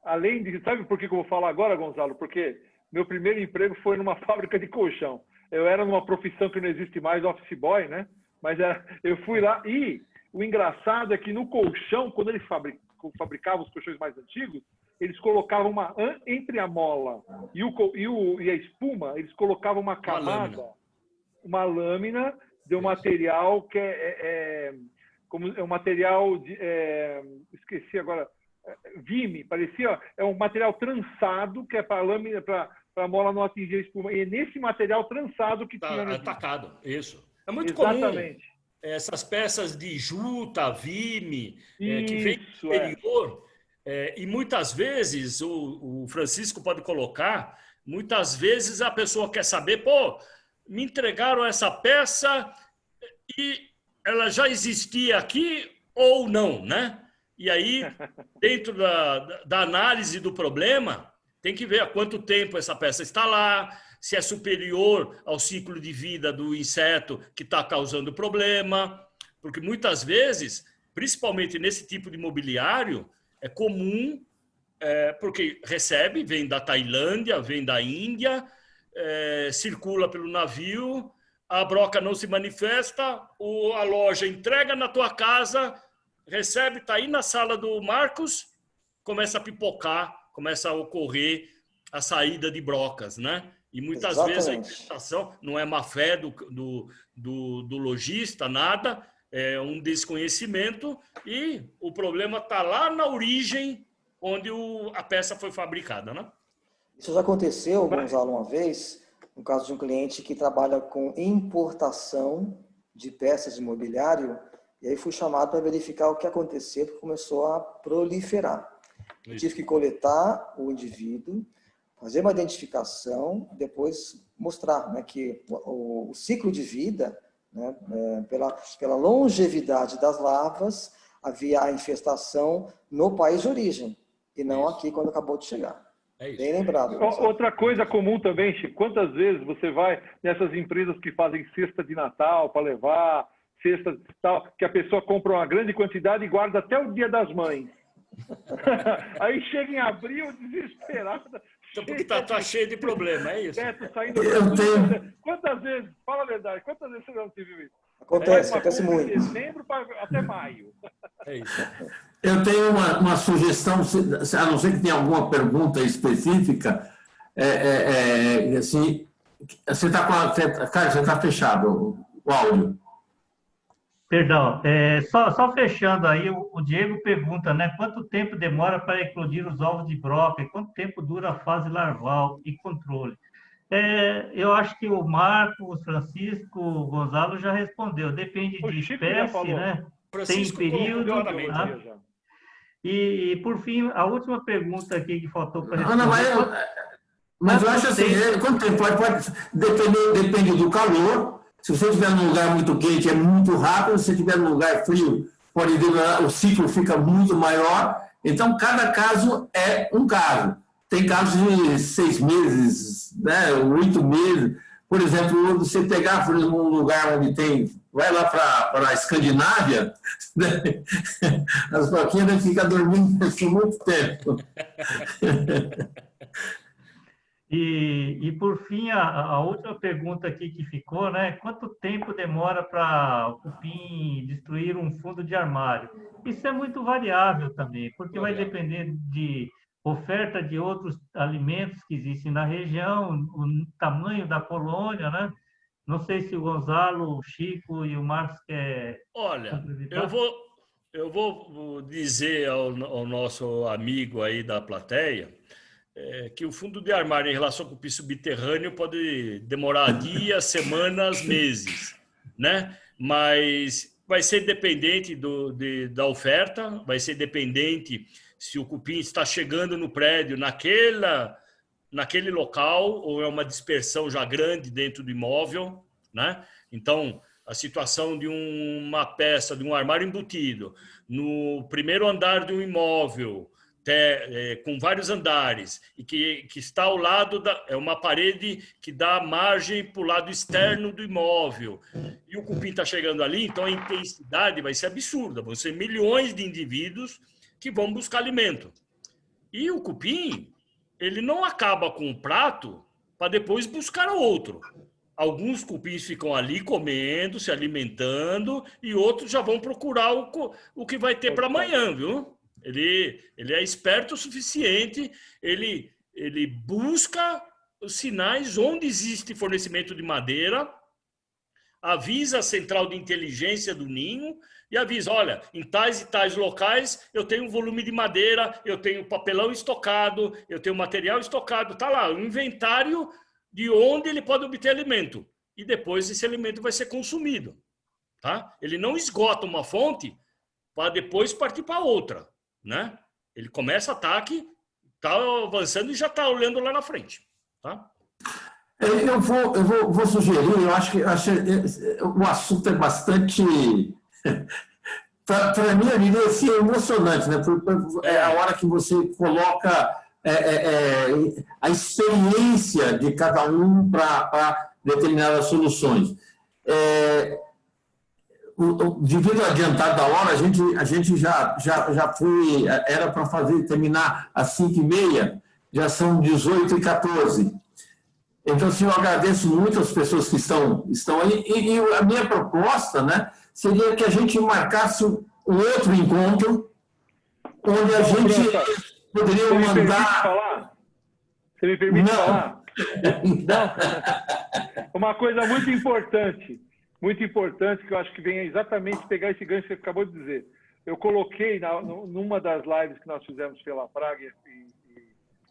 Além de... Sabe por que eu vou falar agora, Gonzalo? Porque meu primeiro emprego foi numa fábrica de colchão. Eu era numa profissão que não existe mais, office boy, né? Mas eu fui lá e o engraçado é que no colchão, quando eles fabricavam os colchões mais antigos, eles colocavam entre a mola e a espuma, eles colocavam uma camada, uma lâmina de um material que é um material de, esqueci agora, vime, parecia, é um material trançado que é para a lâmina, para a mola não atingir a espuma. E é nesse material trançado que tinha atacado, isso. É muito exatamente comum essas peças de juta, vime, que vem do Isso, exterior. E muitas vezes, o Francisco pode colocar, muitas vezes a pessoa quer saber, pô, me entregaram essa peça e ela já existia aqui ou não, né? E aí, dentro da análise do problema, tem que ver há quanto tempo essa peça está lá, se é superior ao ciclo de vida do inseto que está causando problema, porque muitas vezes, principalmente nesse tipo de mobiliário, é comum, porque recebe, vem da Tailândia, vem da Índia, circula pelo navio, a broca não se manifesta, a loja entrega na tua casa, recebe, está aí na sala do Marcos, começa a pipocar, começa a ocorrer a saída de brocas, né? E muitas vezes a infestação não é má fé do lojista, nada, é um desconhecimento e o problema está lá na origem onde a peça foi fabricada, né? Isso já aconteceu, Gonzalo, uma vez, no caso de um cliente que trabalha com importação de peças de mobiliário, e aí fui chamado para verificar o que aconteceu, porque começou a proliferar. Eu tive que coletar o indivíduo, fazer uma identificação, depois mostrar, né, que o ciclo de vida, né, pela longevidade das larvas, havia a infestação no país de origem, e não aqui quando acabou de chegar. Bem lembrado. Outra coisa comum também, Chico, quantas vezes você vai nessas empresas que fazem cesta de Natal para levar, cesta tal, que a pessoa compra uma grande quantidade e guarda até o Dia das Mães. Aí chega em abril, desesperada. Então, porque tá cheio de problema, é isso? Saindo Quantas vezes, fala a verdade, quantas vezes você não viu isso? Acontece muito. De dezembro até maio. É isso. Eu tenho uma sugestão, a não ser que tenha alguma pergunta específica, assim, você está fechado o áudio. Perdão, só fechando aí, o Diego pergunta, né, quanto tempo demora para eclodir os ovos de broca e quanto tempo dura a fase larval e controle? Eu acho que o Marco, o Francisco, o Gonzalo já respondeu, depende de espécie, né? Francisco tem período. E, por fim, a última pergunta aqui que faltou para responder. Mas eu acho assim, quanto tempo? Pode depende do calor. Se você estiver num lugar muito quente, é muito rápido. Se você estiver num lugar frio, pode demorar, o ciclo fica muito maior. Então, cada caso é um caso. Tem casos de 6 meses, né, 8 meses. Por exemplo, você pegar por exemplo, um lugar onde vai lá para a Escandinávia, né, as broquinhas devem ficar dormindo por muito tempo. E por fim, a última pergunta aqui que ficou, né? Quanto tempo demora para o cupim destruir um fundo de armário? Isso é muito variável também, porque vai depender de oferta de outros alimentos que existem na região, o tamanho da colônia, né? Não sei se o Gonzalo, o Chico e o Marcos querem. Olha, Eu vou dizer ao nosso amigo aí da plateia que o fundo de armário em relação ao cupim subterrâneo pode demorar dias, semanas, meses, né? Mas vai ser dependente da oferta, vai ser dependente se o cupim está chegando no prédio naquele local ou é uma dispersão já grande dentro do imóvel, né? Então, a situação de uma peça, de um armário embutido, no primeiro andar de um imóvel, com vários andares, e que está ao lado é uma parede que dá margem para o lado externo do imóvel, e o cupim está chegando ali, então a intensidade vai ser absurda, vão ser milhões de indivíduos que vão buscar alimento. E o cupim, ele não acaba com um prato para depois buscar outro. Alguns cupins ficam ali comendo, se alimentando, e outros já vão procurar o que vai ter para amanhã, viu? Ele é esperto o suficiente, ele busca os sinais onde existe fornecimento de madeira, avisa a central de inteligência do ninho e avisa, olha, em tais e tais locais eu tenho um volume de madeira, eu tenho papelão estocado, eu tenho material estocado, tá lá, um inventário de onde ele pode obter alimento. E depois esse alimento vai ser consumido, tá? Ele não esgota uma fonte para depois partir para outra, né? Ele começa ataque, está avançando e já está olhando lá na frente, tá? Eu vou sugerir, eu acho que o assunto é bastante, para mim, eu diria assim, emocionante, né? É a hora que você coloca a experiência de cada um para determinadas soluções. Devido ao adiantado da hora, a gente já foi, era para terminar às 5h30, já são 18h14. Então, assim, eu agradeço muito as pessoas que estão aí, e a minha proposta, né, seria que a gente marcasse um outro encontro, onde a gente poderia mandar... Você me permite falar? Não. Uma coisa muito importante, que eu acho que vem exatamente pegar esse gancho que você acabou de dizer. Eu coloquei numa das lives que nós fizemos pela Praga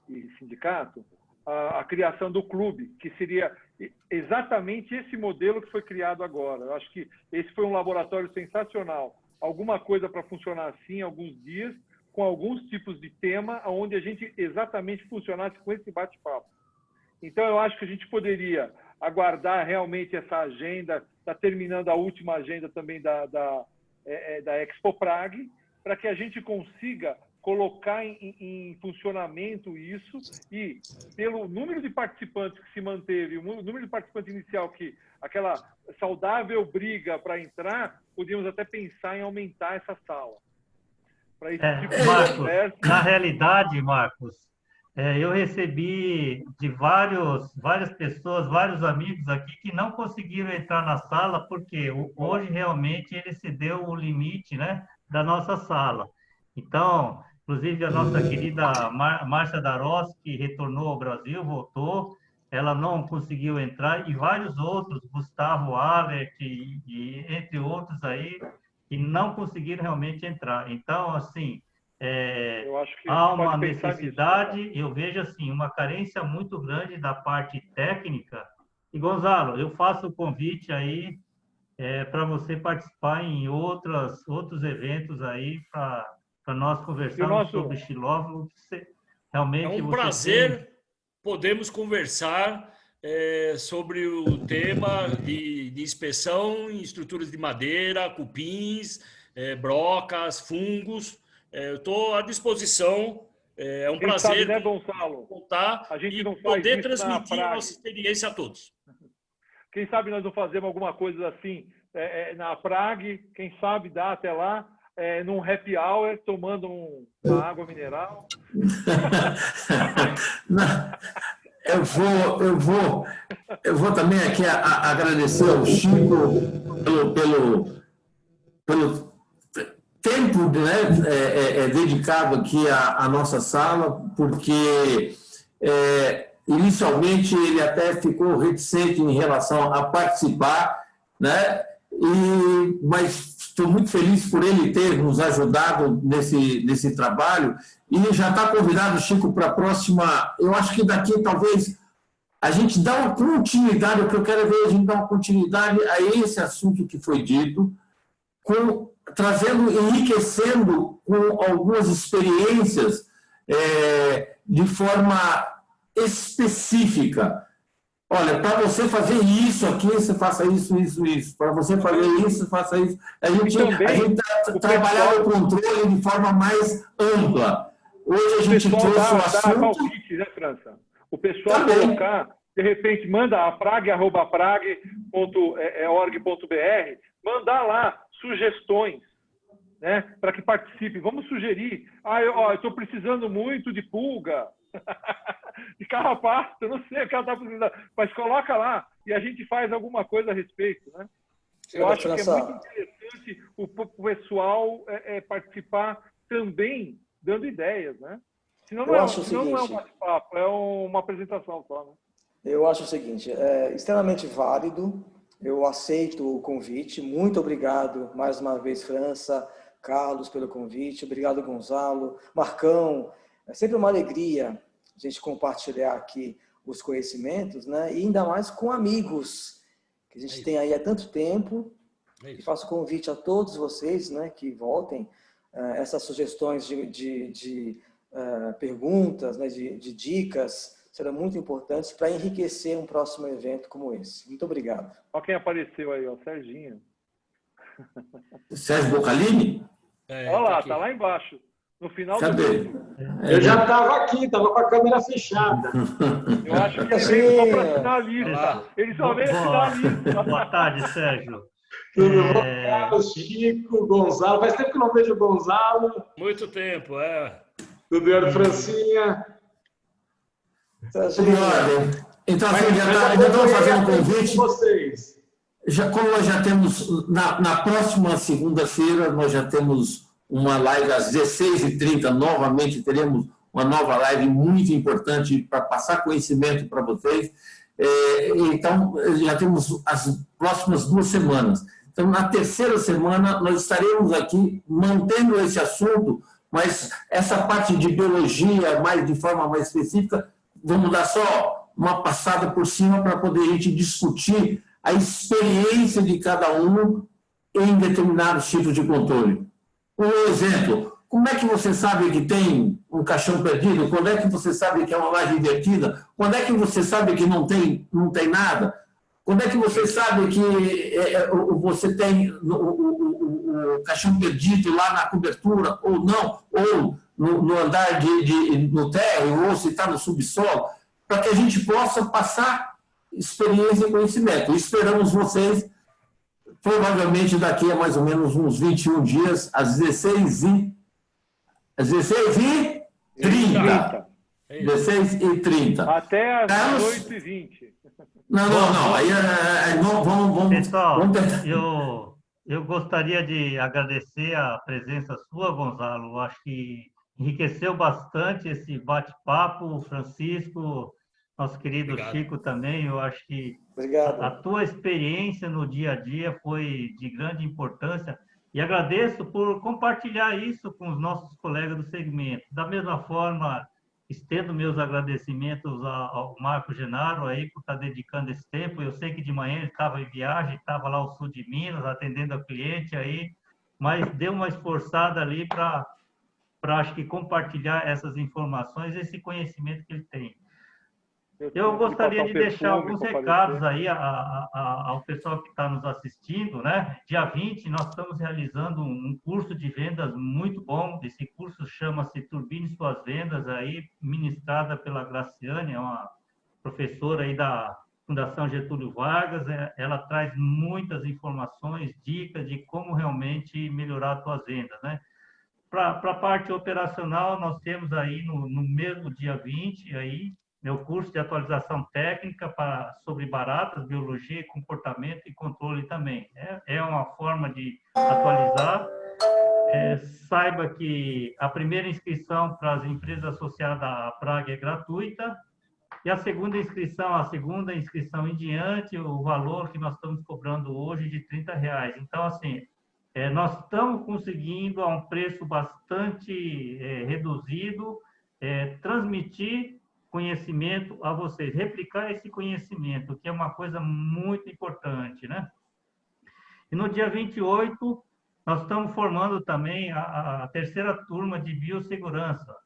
e Sindicato, a criação do clube, que seria exatamente esse modelo que foi criado agora. Eu acho que esse foi um laboratório sensacional. Alguma coisa para funcionar assim, alguns dias, com alguns tipos de tema, onde a gente exatamente funcionasse com esse bate-papo. Então, eu acho que a gente poderia aguardar realmente essa agenda, está terminando a última agenda também da Expo Prague, para que a gente consiga colocar em funcionamento isso e, pelo número de participantes que se manteve, o número de participantes inicial, que aquela saudável briga para entrar, podíamos até pensar em aumentar essa sala. Para esse tipo de Marcos, na realidade, Marcos, eu recebi de várias pessoas, vários amigos aqui que não conseguiram entrar na sala porque hoje realmente ele se deu o limite, né, da nossa sala. Então, inclusive a nossa querida Márcia Darós, que retornou ao Brasil, voltou, ela não conseguiu entrar, e vários outros, Gustavo Alert e entre outros aí, que não conseguiram realmente entrar. Então, assim, eu acho que há uma necessidade, nisso, eu vejo assim, uma carência muito grande da parte técnica. E, Gonzalo, eu faço o convite aí para você participar em outros eventos aí, para nós conversarmos sobre xilófilo. Realmente é um prazer podermos conversar sobre o tema de inspeção em estruturas de madeira, cupins, brocas, fungos. Eu estou à disposição. É um prazer, né, Gonçalo? Contar a gente não poder transmitir a nossa experiência a todos. Quem sabe nós não fazemos alguma coisa assim na Prague, quem sabe dá até lá, num happy hour, tomando uma água mineral. Eu vou também aqui agradecer ao Chico pelo tempo, né, dedicado aqui à nossa sala, porque inicialmente ele até ficou reticente em relação a participar, né, mas estou muito feliz por ele ter nos ajudado nesse trabalho, e já está convidado, Chico, para a próxima. Eu acho que daqui, talvez, a gente dá uma continuidade, o que eu quero ver, a gente dá uma continuidade a esse assunto que foi dito, trazendo, enriquecendo com algumas experiências de forma específica. Olha, para você fazer isso aqui, você faça isso, isso, isso. Para você fazer isso, faça isso. A gente trabalhar o controle de forma mais ampla. Hoje a gente trouxe o assunto... Dá palpite, né, França? O pessoal colocar, de repente, manda a prague@prague.org.br, mandar lá sugestões, né, para que participe. Vamos sugerir. Eu estou precisando muito de pulga, de carrapato, eu não sei o que ela está precisando, mas coloca lá e a gente faz alguma coisa a respeito, né? Eu acho que é muito interessante o pessoal participar também dando ideias, né? Senão não é um bate-papo, é uma apresentação só, né? Eu acho o seguinte, é extremamente válido, eu aceito o convite, muito obrigado mais uma vez, França, Carlos, pelo convite, obrigado, Gonzalo, Marcão, é sempre uma alegria a gente compartilhar aqui os conhecimentos, né? E ainda mais com amigos, que a gente tem aí há tanto tempo, e faço convite a todos vocês, né, que voltem essas sugestões de perguntas, né, de dicas, serão muito importantes para enriquecer um próximo evento como esse. Muito obrigado. Olha quem apareceu aí, ó, Serginho. Sérgio Bocalini? Olha lá, tá lá embaixo. No final Cadê? Eu já estava aqui, estava com a câmera fechada. Eu acho que ele veio só para assinar a lista. Ele só veio assinar a lista. Boa tarde, Sérgio. Tudo bom, Carlos, Chico, Gonzalo. Faz tempo que não vejo o Gonzalo. Muito tempo, Tudo bem, Francinha? Então, assim, já estamos fazendo convite. Vocês. Como nós já temos, na próxima segunda-feira, nós já temos uma live às 16h30, novamente teremos uma nova live muito importante para passar conhecimento para vocês. Então, já temos as próximas 2 semanas. Então, na terceira semana, nós estaremos aqui mantendo esse assunto, mas essa parte de biologia, de forma mais específica, vamos dar só uma passada por cima para poder a gente discutir a experiência de cada um em determinados tipos de controle. Um exemplo, como é que você sabe que tem um caixão perdido? Quando é que você sabe que é uma laje invertida? Quando é que você sabe que não tem nada? Quando é que você sabe que você tem o caixão perdido lá na cobertura, ou não, ou no andar no térreo, ou se está no subsolo, para que a gente possa passar experiência e conhecimento. Esperamos vocês, provavelmente daqui a mais ou menos uns 21 dias, às 16h30. 16h30. Até às 18h20. Não. Aí vamos... Pessoal, eu gostaria de agradecer a presença sua, Gonzalo. Eu acho que enriqueceu bastante esse bate-papo, Francisco, nosso querido Chico também. Eu acho que a tua experiência no dia a dia foi de grande importância e agradeço por compartilhar isso com os nossos colegas do segmento. Da mesma forma, estendo meus agradecimentos ao Marco Genaro aí por estar dedicando esse tempo. Eu sei que de manhã ele estava em viagem, estava lá ao sul de Minas, atendendo a cliente aí, mas deu uma esforçada ali para acho que compartilhar essas informações, esse conhecimento que ele tem. Eu gostaria de deixar alguns recados aí ao pessoal que está nos assistindo, né? Dia 20, nós estamos realizando um curso de vendas muito bom. Esse curso chama-se Turbine Suas Vendas, aí, ministrada pela Graciane, é uma professora aí da Fundação Getúlio Vargas. Ela traz muitas informações, dicas de como realmente melhorar as suas vendas, né? Para a parte operacional, nós temos aí no mesmo dia 20, aí, meu curso de atualização técnica sobre baratas, biologia, comportamento e controle também. É uma forma de atualizar. Saiba que a primeira inscrição para as empresas associadas à Prague é gratuita e a segunda inscrição em diante, o valor que nós estamos cobrando hoje de R$ 30. Então, assim, nós estamos conseguindo, a um preço bastante reduzido, transmitir conhecimento a vocês, replicar esse conhecimento, que é uma coisa muito importante, né? E no dia 28, nós estamos formando também a terceira turma de biossegurança.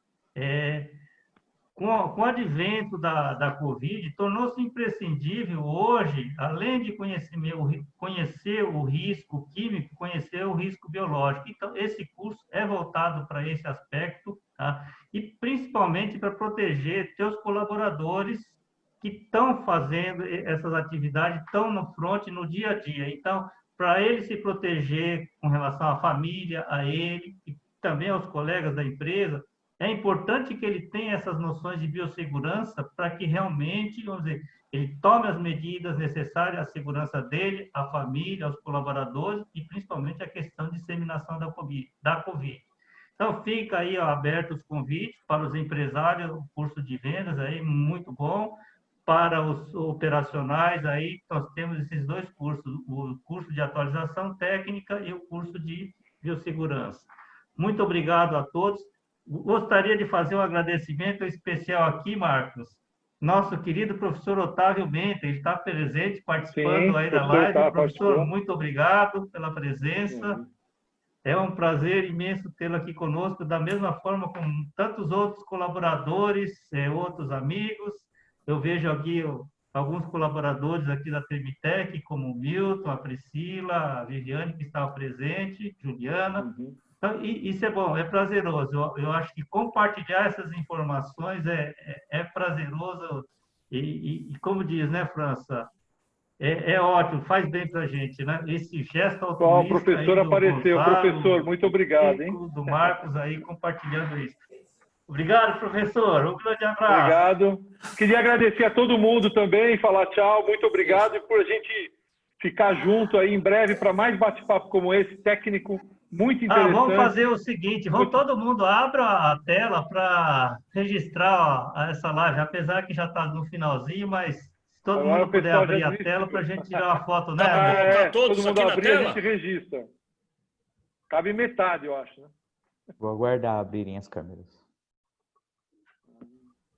Com o advento da Covid, tornou-se imprescindível hoje, além de conhecer o risco químico, conhecer o risco biológico. Então, esse curso é voltado para esse aspecto, tá? E principalmente para proteger seus colaboradores que estão fazendo essas atividades, estão no front, no dia a dia. Então, para ele se proteger com relação à família, a ele e também aos colegas da empresa, é importante que ele tenha essas noções de biossegurança para que realmente, vamos dizer, ele tome as medidas necessárias à segurança dele, à família, aos colaboradores e principalmente a questão de disseminação da COVID. Então, fica aí aberto os convites para os empresários, o curso de vendas aí, muito bom. Para os operacionais, aí nós temos esses dois cursos, o curso de atualização técnica e o curso de biossegurança. Muito obrigado a todos. Gostaria de fazer um agradecimento especial aqui, Marcos. Nosso querido professor Otávio Menta, ele está presente, participando aí da live. Professor, muito obrigado pela presença. É um prazer imenso tê-lo aqui conosco, da mesma forma como tantos outros colaboradores, outros amigos. Eu vejo aqui alguns colaboradores aqui da Termitec, como o Milton, a Priscila, a Viviane, que estava presente, Juliana. Então, isso é bom, é prazeroso. Eu acho que compartilhar essas informações é prazeroso e, como diz, né, França? É ótimo, faz bem para a gente, né? Esse gesto altruísta. O professor apareceu, Gonçalo, professor, muito obrigado, hein? Do Marcos aí compartilhando isso. Obrigado, professor. Um grande abraço. Obrigado. Queria agradecer a todo mundo também, falar tchau, muito obrigado e por a gente ficar junto aí em breve para mais bate-papo como esse, técnico, muito interessante. Vamos fazer o seguinte, todo mundo abra a tela para registrar essa live, apesar que já está no finalzinho, mas se todo mundo puder abrir a tela para a gente tirar uma foto, né? Todo mundo abrir, a gente registra. Cabe metade, eu acho, né? Vou aguardar abrirem as câmeras.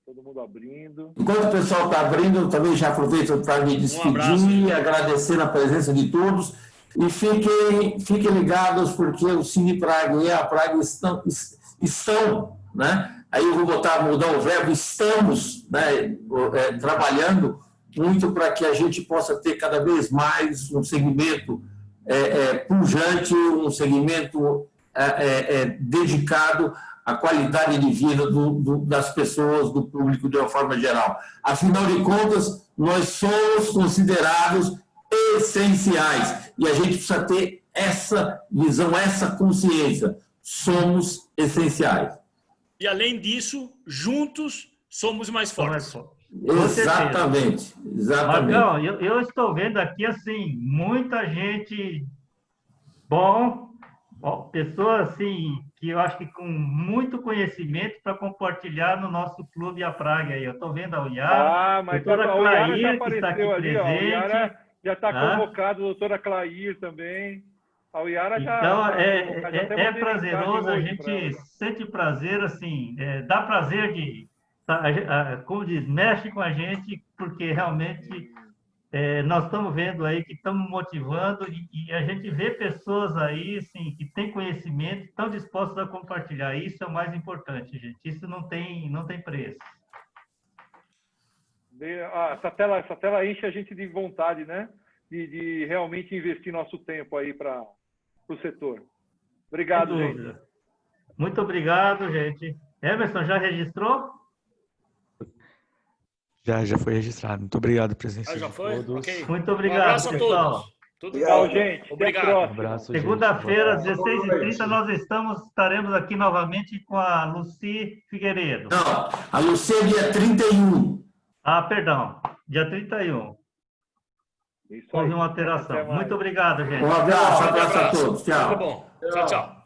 Todo mundo abrindo. Enquanto o pessoal está abrindo, eu também já aproveito para me despedir, agradecer a presença de todos e fiquem ligados porque o Cine Praga e a Praga estão, né? Aí eu vou mudar o verbo, estamos, né, trabalhando muito para que a gente possa ter cada vez mais um segmento pujante, um segmento dedicado à qualidade de vida das pessoas, do público de uma forma geral. Afinal de contas, nós somos considerados essenciais e a gente precisa ter essa visão, essa consciência. Somos essenciais. E, além disso, juntos somos mais fortes. Exatamente. Marcão, eu estou vendo aqui, assim, muita gente pessoas, assim, que eu acho que com muito conhecimento para compartilhar no nosso Clube A Praga aí. Eu estou vendo a Uyara, mas doutora Clair, que está aqui ali, presente. A Uyara já está convocado, a doutora Clair também. A Uyara já... Então, é prazeroso, a gente sente prazer, assim, dá prazer de... Como diz, mexe com a gente, porque realmente nós estamos vendo aí que estamos motivando e a gente vê pessoas aí, assim, que têm conhecimento, estão dispostas a compartilhar. Isso é o mais importante, gente. Isso não tem preço. Essa tela enche a gente de vontade, né? De realmente investir nosso tempo aí para o setor. Obrigado, gente. Muito obrigado, gente. Emerson, já registrou? Já foi registrado. Muito obrigado, presença já foi? de todos. Okay. Muito obrigado, um abraço pessoal. A todos. Tudo legal, gente. Obrigado. Até a abraço, segunda-feira, às 16h30, nós estaremos aqui novamente com a Lucy Figueiredo. Não, a Lucy é dia 31. Perdão. Dia 31. Isso aí. Houve uma alteração. Muito obrigado, gente. Um abraço a todos. Tchau. Muito bom. Tchau, tchau.